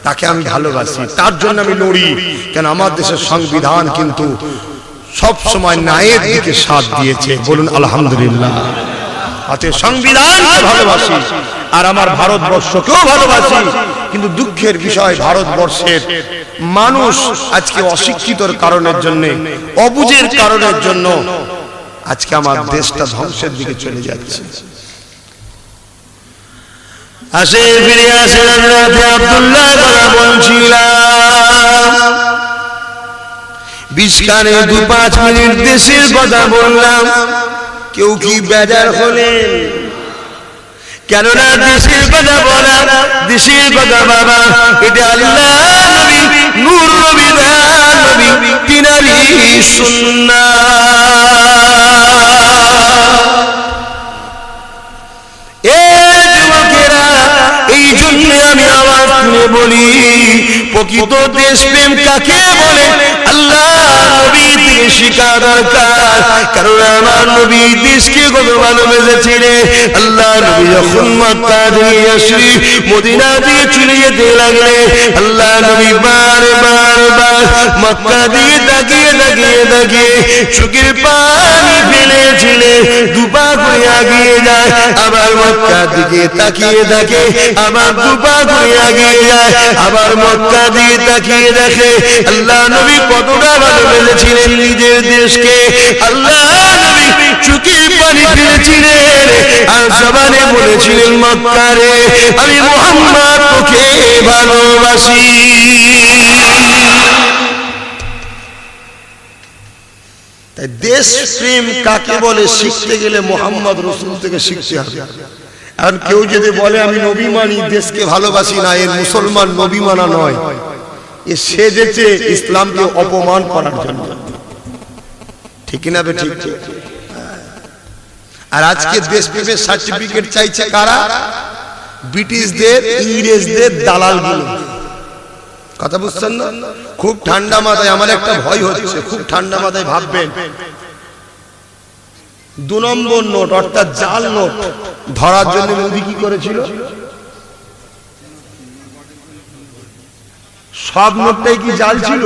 তাকে আমি ভালোবাসি, তার জন্য আমি লড়ি। কেন আমার দেশের সংবিধান কিন্তু সব সময় ন্যায়ের দিকে সাথ দিয়েছে, বলুন আলহামদুলিল্লাহ। অতএব সংবিধানকে ভালোবাসি আর আমার ভারতবর্ষকেও ভালোবাসি। কিন্তু দুঃখের বিষয় ভারতবর্ষের মানুষ আজকে অশিক্ষিতর কারণের জন্য, অবুঝের কারণের জন্য আজকে আমার দেশটা ধ্বংসের দিকে চলে যাচ্ছে। আসে ফিরে আসে রাতে আব্দুল্লাহ কথা বলছিলাম, ২০ কানে ২-৫ মিনিট দেশের কথা বললাম। কেউ কি বেজার হলেন? কেননা দেশের কথা বলা, দেশের কথা বাবা, এটা আল্লাহ নবী, নূর নবী, নবী তিনারই সুন্নাহ। এই জন্য আমি আওয়াজ তুলে বলি, প্রকৃত দেশপ্রেম কাকে বলে আল্লাহ নবী থেকে শিখা দরকার। কারণ আমার নবী দেশকে কত ভালোবেসেছিলেন। আল্লাহ নবী যখন মক্কা থেকে আসি মদিনা দিয়ে চলে যেতে লাগলেন, আল্লাহ নবী বারবার মক্কা দিয়ে তাকিয়ে তাকিয়ে তাকিয়ে চোখের পানি ফেলেছিলেন। দুপা করে আগিয়ে যায়, আবার মক্কা দিকে তাকিয়ে থাকে, আবার দুপা করে আগিয়ে যায়, আবার মক্কা দিয়ে তাকিয়ে দেখে। আল্লাহ নবী কতটা ভালোবেসেছিলেন নিজের দেশকে। আল্লাহ নবী চোখের পানি ফেলেছিলেন আর জবানে বলেছিলেন, মক্কা রে আমি মুহাম্মদ তোকে ভালোবাসি। তাই দেশ প্রেম কাকে বলে শিখতে গেলে মুহাম্মদ রাসূল থেকে শিখতে হবে। আর কেউ যদি বলে আমি নবী মানি দেশকে ভালোবাসি না, এর মুসলমান নবী মানা নয়, এ সেজেছে ইসলামকে অপমান করার জন্য। ঠিক না বে? ঠিক। আর আজকে দেশপ্রেমের সার্টিফিকেট চাইছে কারা? ব্রিটিশদের, ইংরেজদের দালালগুলো। কথা বুঝছেন না? খুব ঠান্ডা মাথায়, আমার একটা ভয় হচ্ছে, খুব ঠান্ডা মাথায় ভাববেন ২ নম্বর নোট অর্থাৎ জাল নোট ধরার জন্য মোদি কি করেছিল? সব নোটটাই কি জাল ছিল?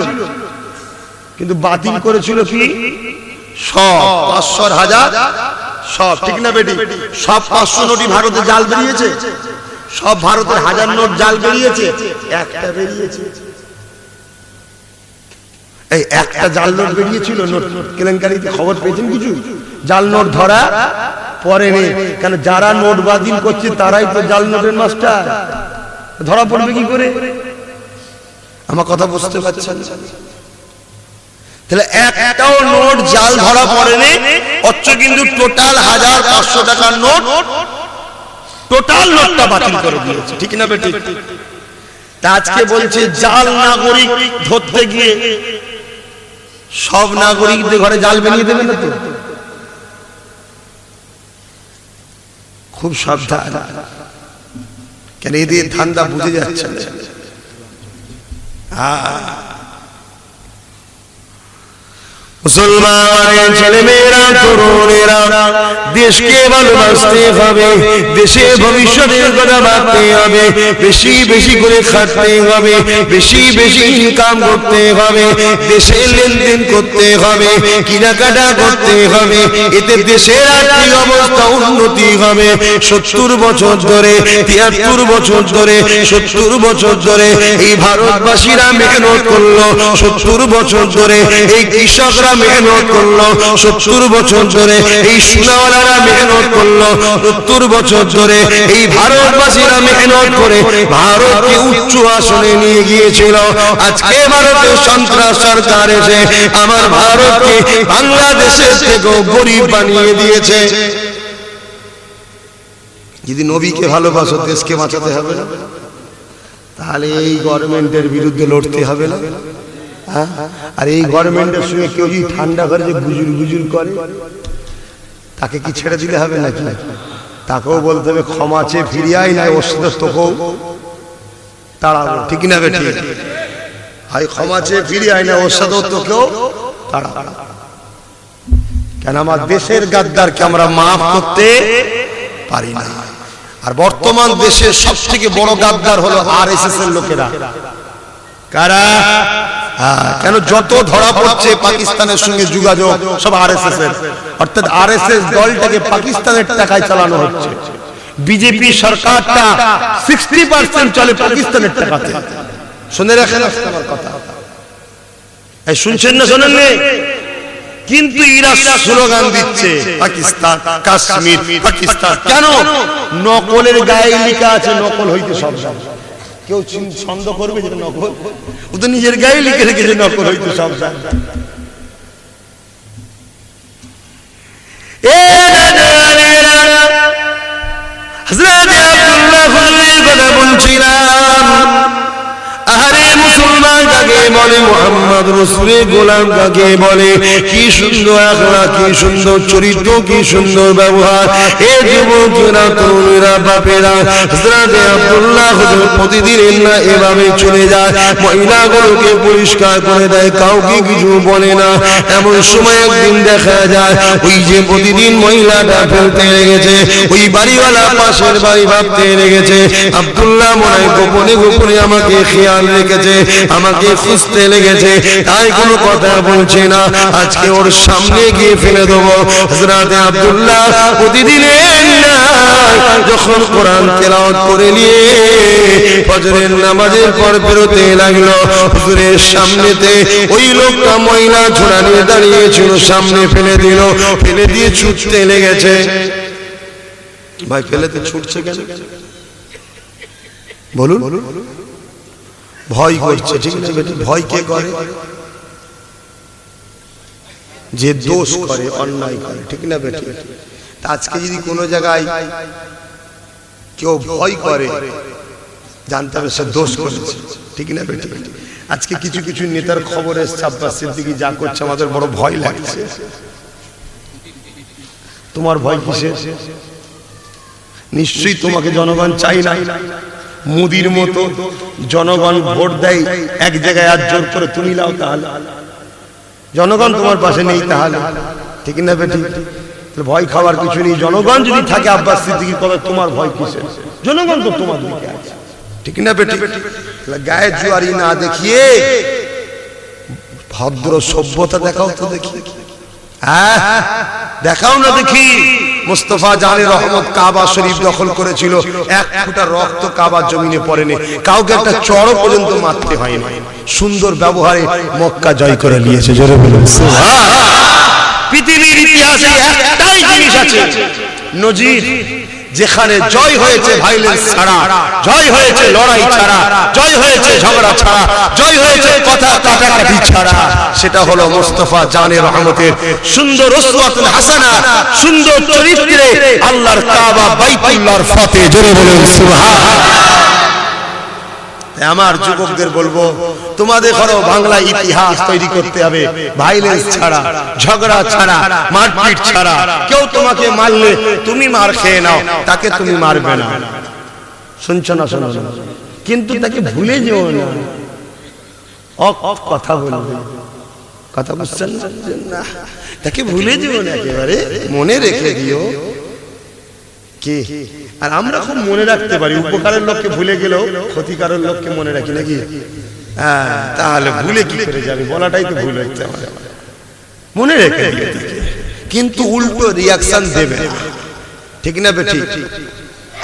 কিন্তু বাতিল করেছিল কি? সব ৫০০ হাজার সব। ঠিক না বেটি? সব ৫০০ নোটই ভারতে জাল বেরিয়েছে, সব ভারতের ১০০০ নোট জাল বেরিয়েছে, একটা বেরিয়েছে। এই একটা জাল নোট বেরিয়েছিল, নোট কেলেঙ্কারিতে খবর পেয়েছেন কিছু? জাল নোট ধরা পড়েনি, কেন যারা নোট বাতিল করছে তারাই তো জাল নোটের মাস্টার। ধরা পড়বে কি করে? আমার কথা বুঝতে পারছেন? তাহলে একটাও নোট জাল ধরা পড়েনি, অথচ কিন্তু টোটাল ১৫০০ টাকার নোট, টোটাল নোটটা বাতিল করে দিয়েছে। ঠিক না বেটি? আজকে বলছে জাল নাগরিক ধরতে গিয়ে সব নাগরিকদের ঘরে জাল বানিয়ে দেবে না তো? খুব সাবধান, কেন এদের ধান্দা বুঝে যাচ্ছে না। মুসলমানের ছেলে মেয়েরা, তরুণেরা, দেশকে ভালোবাসতে হবে, দেশের ভবিষ্যতের কথা ভাবতে হবে, বেশি বেশি করে খাটতে হবে, বেশি বেশি ইনকাম করতে হবে, দেশে লেনদেন করতে হবে, কেনাকাটা করতে হবে, এতে দেশের আর্থিক অবস্থা উন্নতি হবে। 70 বছর ধরে, 73 বছর ধরে, 70 বছর ধরে এই ভারতবাসীরা মেহনত করলো, 70 বছর ধরে এই কৃষকরা মেহনত করলো, 70 বছর ধরে এই সোনাওয়ালারা মেহনত করলো, 70 বছর ধরে এই ভারতবাসীরা মেহনত করে ভারতকে উচ্চ আসনে নিয়ে গিয়েছিল। আজকে ভারতের সন্ত্রাস সরকার এসে আমার ভারতকে বাংলাদেশের থেকেও গরিব বানিয়ে দিয়েছে। যদি নবীকে ভালোবাসো, দেশকে বাঁচাতে হবে না? তাহলে এই গভর্নমেন্টের বিরুদ্ধে লড়তে হবে না? আর এই গভর্নমেন্টের সঙ্গে কেউ যদি ঠান্ডা করে যে গুজুর গুজুর করে, তাকে কি ছেড়ে দিলে হবে নাকি? তাকেও বলতে হবে ক্ষমা চেয়ে ফিরিয়ে আয়, না ওর সাথে তোকেও তাড়াবো, ঠিক না বেটি? ভাই ক্ষমা চেয়ে ফিরিয়ে আয়, না ওর সাথেও তোকেও তাড়াবো। কেন আমার দেশের গাদ্দারকে আমরা মাফ করতে পারি না। আর বর্তমান দেশের সব থেকে বড় গাদ্দার হলো আরএসএস এর লোকেরা। কারা? কেন যত ধরা পড়ছে পাকিস্তানের সঙ্গে যোগাযোগ সব আরএসএস এর, অর্থাৎ আরএসএস দলটাকে পাকিস্তানের টাকায় চালানো হচ্ছে। বিজেপি সরকারটা 60% চলে পাকিস্তানের টাকাতে। শুনে রাখেন আমার কথা, এই শুনছেন না শোনেন না? কিন্তু এরা স্লোগান দিচ্ছে পাকিস্তান, কাশ্মীর, পাকিস্তান। কেন? নকলের গায়ে লেখা আছে নকল হইতে সব। কেউ সন্দেহ করবে যেটা নকল? ও তো নিজের গায়ে লিখে রেখেছে নকল হইতে সব। হযরত আব্দুল্লাহ হুজুরের কথা বলছিলাম। আরে মুসলমান কাকে বলে, মুহাম্মদ রাসূলের গোলাম কাকে বলে, কি সুন্দর আখলাক, কি সুন্দর চরিত্র, কি সুন্দর ব্যবহার। এ যুবকেরা, তরুণেরা, বাপেরা, হযরত আব্দুল্লাহ হুজুর প্রতিদিন না এভাবে চলে যায়, মহিলাগুলোকে পরিষ্কার করে দেয়, কাউকে কিছু বলে না। এমন সময় একদিন দেখা যায় ওই যে প্রতিদিন মহিলাটা ফেলতে লেগেছে, ওই বাড়িওয়ালা পাশের বাড়ি ভাবতে লেগেছে আব্দুল্লাহ মনে হয় গোপনে গোপনে আমাকে খেয়াল রেখেছে, আমাকে খুঁজতে লেগেছে, তাই কোনো কথা বলছে না। আজকে ওর সামনে গিয়ে ফেলে দেবো। হযরত আব্দুল্লাহ প্রতিদিনের যখন কোরআন তেলাওয়াত করে নিয়ে ফজরের নামাজের পর বেরোতে লাগলো, হুজুরের সামনেতে ওই লোকটা ময়লা ঝোড়া নিয়ে দাঁড়িয়েছিল, সামনে ফেলে দিল, ফেলে দিয়ে ছুটতে লেগেছে। ভাই ফেলেতে ছুটছে কেন বলুন? ভয় করছে, ঠিক না বেটি? ভয় কে করে? যে দোষ করে, অন্যায় করে, ঠিক না বেটি? আজকে যদি কোনো জায়গায় কেউ ভয় করে, জানতে হবে সে দোষ করেছে, ঠিক না বেটি? আজকে কিছু কিছু নেতার খবর এসছে, আব্বাস সিদ্দিকী যা করছে আমাদের বড় ভয় লাগছে। তোমার ভয় কিসের? নিশ্চয়ই তোমাকে জনগণ চাই না। মোদির মতো জনগণ ভোট দেয় এক জায়গায়, আর জোর করে তুমি লাও, তাহলে জনগণ তোমার পাশে নেই, তাহলে ঠিক না বেটি? ভয় খাওয়ার কিছু নেই। জনগণ যদি থাকে আব্বাস সিদ্দিকীর কথা, তোমার ভয় কিসের? জনগণ তো তোমার দিকে আছে, ঠিক না বেটি? গায়ে জুয়ারি না দেখিয়ে ভদ্র সভ্যতা দেখাও তো দেখি। হ্যাঁ দেখাও না দেখি। মুস্তাফা জানে রহমত কাবা শরীফ দখল করেছিল, এক ফোঁটা রক্ত কাবার জমিনে পড়েনি, কাউকে একটা চড় পর্যন্ত মারতে হয়নি। সুন্দর ব্যবহারে মক্কা জয় করে নিয়েছে। জোরে বলুন সুবহানাল্লাহ। পৃথিবীর ইতিহাসে একটাই জিনিস আছে নজির, যেখানে জয় হয়েছে ভাইলেন্স ছাড়া, জয় হয়েছে লড়াই ছাড়া, জয় হয়েছে ঝগড়া ছাড়া, জয় হয়েছে কথা কাটাকাটি ছাড়া, সেটা হলো মুস্তাফা জানে রহমতের সুন্দর উসওয়াতুল হাসানা, সুন্দর চরিত্রে আল্লাহর কাবা বাইতুল্লাহর ফতে। জোরে বলুন সুবহানাল্লাহ। আমার যুবকদের বলবো, তোমাদের ঘরেও বাংলা ইতিহাস তৈরি করতে হবে, ভাইলেন্স ছাড়া, ঝগড়া ছাড়া, মারপিট ছাড়া। কেউ তোমাকে মারলে তুমি মার খেয়ে নাও, তাকে তুমি মারবে না। শুনছো না? শোনো, কিন্তু তাকে ভুলে যেও না। কথা বলবে, কথা বুঝছেন না? তাকে ভুলে যেও না, একেবারে মনে রেখে দিও। কি আর আমরা খুব মনে রাখতে পারি, উপকারের লোককে ভুলে গেলেও ক্ষতিকারের লোককে মনে রাখি নাকি? হ্যাঁ, তাহলে ভুলে কি করে যাবে? বলাটাই তো ভুল হচ্ছে আমাদের। মনে রেখে দিও, কিন্তু উল্টো রিয়াকশন দেবে, ঠিক না বেঠিক?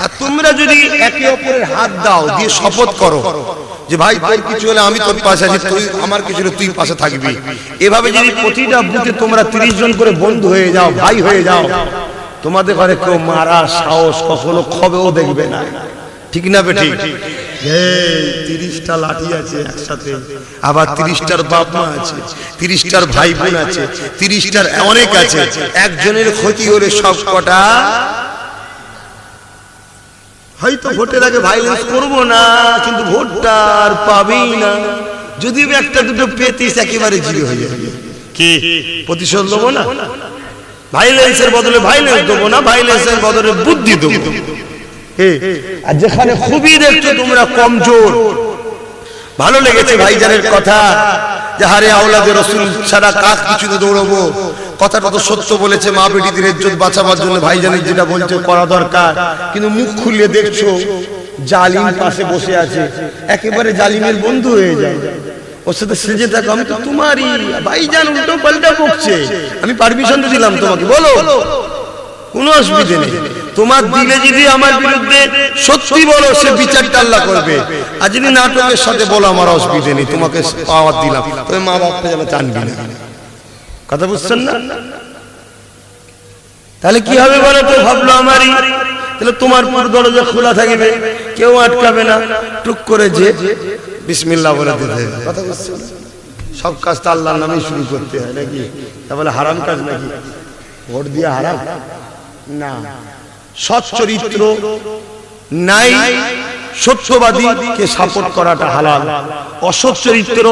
আর তোমরা যদি একে অপরের হাত দাও, দিয়ে শপথ করো যে ভাই তোর কিছু হলে আমি তোর পাশে আছি, তুই আমার কিছু হলে তুই পাশে থাকবি, এভাবে যদি প্রতিটা বুথে তোমরা 30 জন করে বন্ধু হয়ে যাও, ভাই হয়ে যাও, তোমাদের ঘরে কেউ মারা সাহস কখনো খবেও দেখবে না, ঠিক না বেঠিক? 30টা লাঠি আছে একসাথে, আবার 30টার বাপ মা আছে, 30টার ভাই বোন আছে, 30টার অনেক আছে। একজনের ক্ষতি হলে সব কটা হয়তো ভোটের আগে ভাইলেন্স করবো না, কিন্তু ভোটটা আর পাবেই না। যদি একটা দুটো পেতিস একেবারে জিরো হয়ে যাবে। কি প্রতিশোধ দেবো না? ভাইলেন্সের বদলে ভাইলেন্স দেবো না, ভাইলেন্সের বদলে বুদ্ধি দেবো। আর যেখানে খুবই দেখছো তোমরা কমজোর, ভালো লেগেছে ভাইজানের কথা যে হারে আওলাদে রাসূল ছাড়া কাক কিছুতে দৌড়াবো। কথাটা তো সত্য বলেছে, মা বেটিদের ইজ্জত বাঁচাবার জন্য ভাইজানের যেটা বলছে করা দরকার। কিন্তু মুখ খুলে দেখছো জালিম পাশে বসে আছে, একেবারে জালিমের বন্ধু হয়ে যায়। ওর সাথে সেজে থাকো, আমি তো তোমারই ভাইজান, উল্টো পাল্টা বকছে। আমি পারমিশন তো দিলাম তোমাকে, বলো, কোনো অসুবিধা নেই। তোমার দিলে যদি আমার বিরুদ্ধে সত্যি বলো, সে বিচারটা আল্লাহ করবে। আর যদি নাটকের সাথে বলো, আমার অসুবিধা নেই, তোমাকে পাওয়ার দিলাম, তবে মা বাপকে যেন টানবি না। কথা বুঝছেন না? তাহলে কি হবে বলো তো? ভাবলো আমারই, তাহলে তোমার পুরো দরজা খোলা থাকবে, কেউ আটকাবে না। টুক করে যে বিসমিল্লাহ বলে দিতে হবে। কথা বুঝছেন? সব কাজ তো আল্লাহর নামেই শুরু করতে হয় নাকি? তা বলে হারাম কাজ নাকি? ভোট দিয়ে হারাম না। সৎ চরিত্র নাই, সত্যবাদীকে সাপোর্ট করাটা হালাল। অসৎ চরিত্র,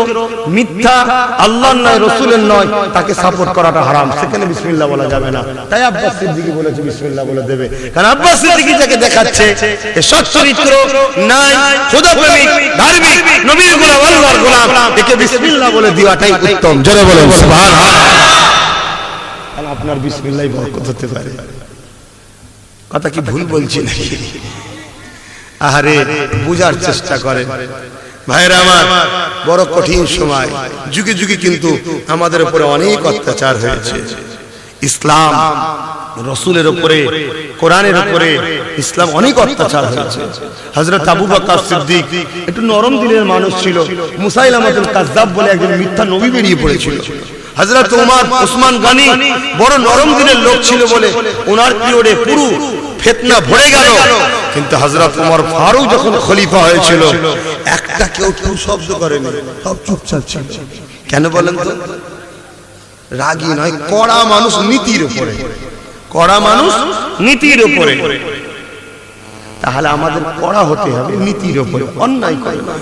মিথ্যা, আল্লাহর নয় রাসূলের নয়, তাকে সাপোর্ট করাটা হারাম। সেখানে বিসমিল্লাহ বলা যাবে না। তাই আব্বাস সিদ্দিকী বলেছে বিসমিল্লাহ বলে দেবে, কারণ আব্বাস সিদ্দিকী যাকে দেখাচ্ছে এ সৎ চরিত্র নাই, খোদা প্রেমিক, ধার্মিক, নবীর গোলাম, আল্লাহর গোলাম, একে বিসমিল্লাহ বলে দেওয়াটাই উত্তম। জোরে বলেন সুবহানাল্লাহ। তাহলে আপনার বিসমিল্লাহ বরকত হতে পারে। কথা কি ভুল বলছি নাকি? আহারে বুঝার চেষ্টা করেন ভাইরা আমার। বড় কঠিন সময়, যুগে যুগে কিন্তু আমাদের উপরে অনেক অত্যাচার হয়েছে। ইসলাম রাসূলের উপরে, কোরআনের উপরে ইসলাম অনেক অত্যাচার হয়েছে। হযরত আবু বকর সিদ্দিক একটু নরম দিলের মানুষ ছিল। মুসাইলামাতুল কাযযাব বলে একজন মিথ্যা নবী বেরিয়ে পড়েছিল। হযরত ওমর, ওসমান গনি বড় নরম দিলের লোক ছিল বলে ওনার পিরিয়ডে পুরো ফিতনা ভরে গেল। কিন্তু হযরত ওমর ফারুক যখন খলিফা হয়েছিল, একটা কেউ শব্দ করেনি, সব চুপচাপ ছিল। কেন বলেন তো? রাগী নয়, কড়া মানুষ নীতির উপরে, কড়া মানুষ নীতির উপরে। তাহলে আমাদের কড়া হতে হবে নীতির উপরে, অন্যায় করে না।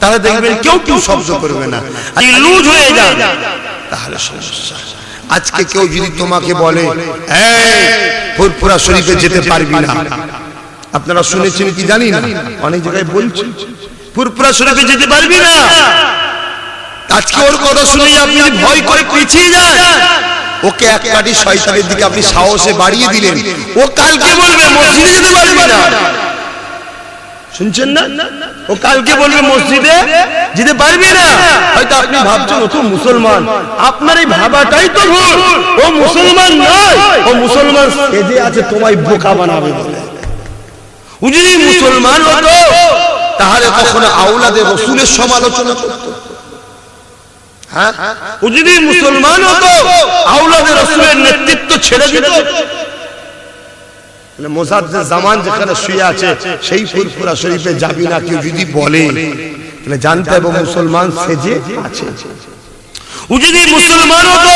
তাহলে দেখবেন কেউ শব্দ করবে না। আর লুজ হয়ে যায় তাহলে সমস্যা। আজকে কেউ যদি তোমাকে বলে এই ফুরফুরা শরীফে যেতে পারবি না, আপনারা শুনেছেন কি জানি না, অনেক জায়গায় বলছে ফুরফুরা শরীফে যেতে পারবি না। আজকে ওর কথা শুনে আপনি ভয় করে পিছিয়ে যান, ওকে এক কাটি শয়তানের দিকে আপনি সাহসে বাড়িয়ে দিলেন, ও কালকে বলবে মসজিদে যেতে পারবি না। শুনছেন না? ও কালকে বলবে মসজিদে যেতে পারবি না। হয়তো আপনি ভাবছেন ও তো মুসলমান, আপনার এই ভাবাটাই তো ভুল। ও মুসলমান নয়, ও মুসলমান সেজে আছে তোমায় বোকা বানাবে বলে। ও যদি মুসলমান হতো তাহলে কখনো আওলাদে রাসূলের সমালোচনা করত। হ্যাঁ, ও যদি মুসলমান হতো আওলাদে রাসূলের নেতৃত্ব ছেড়ে দিত। মুজাদ্দিদ জামান যেখানে শুয়ে আছে সেই ফুরফুরা শরীফে যাবি না কেউ যদি বলে, তাহলে জানতে হবে মুসলমান সেজে আছে। ও যদি মুসলমান হতো,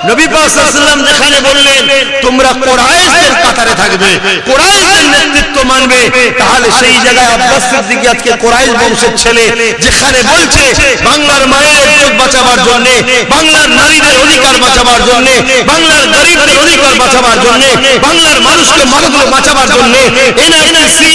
নবী পাক সাল্লাল্লাহু আলাইহি ওয়াসাল্লাম যেখানে বললেন তোমরা কুরাইশদের কাতারে থাকবে, কুরাইশদের নেতৃত্ব মানবে, মানবে, তাহলে সেই জায়গায় আব্বাস সিদ্দিকী আজকে কুরাইশ বংশের ছেলে, যেখানে বলছে বাংলার মায়ের ইজ্জত বাঁচাবার জন্য, বাংলার নারীদের অধিকার বাঁচাবার জন্য, বাংলার গরিবদের অধিকার বাঁচাবার জন্য, বাংলার মানুষকে মারধর বাঁচাবার জন্য এনআরসি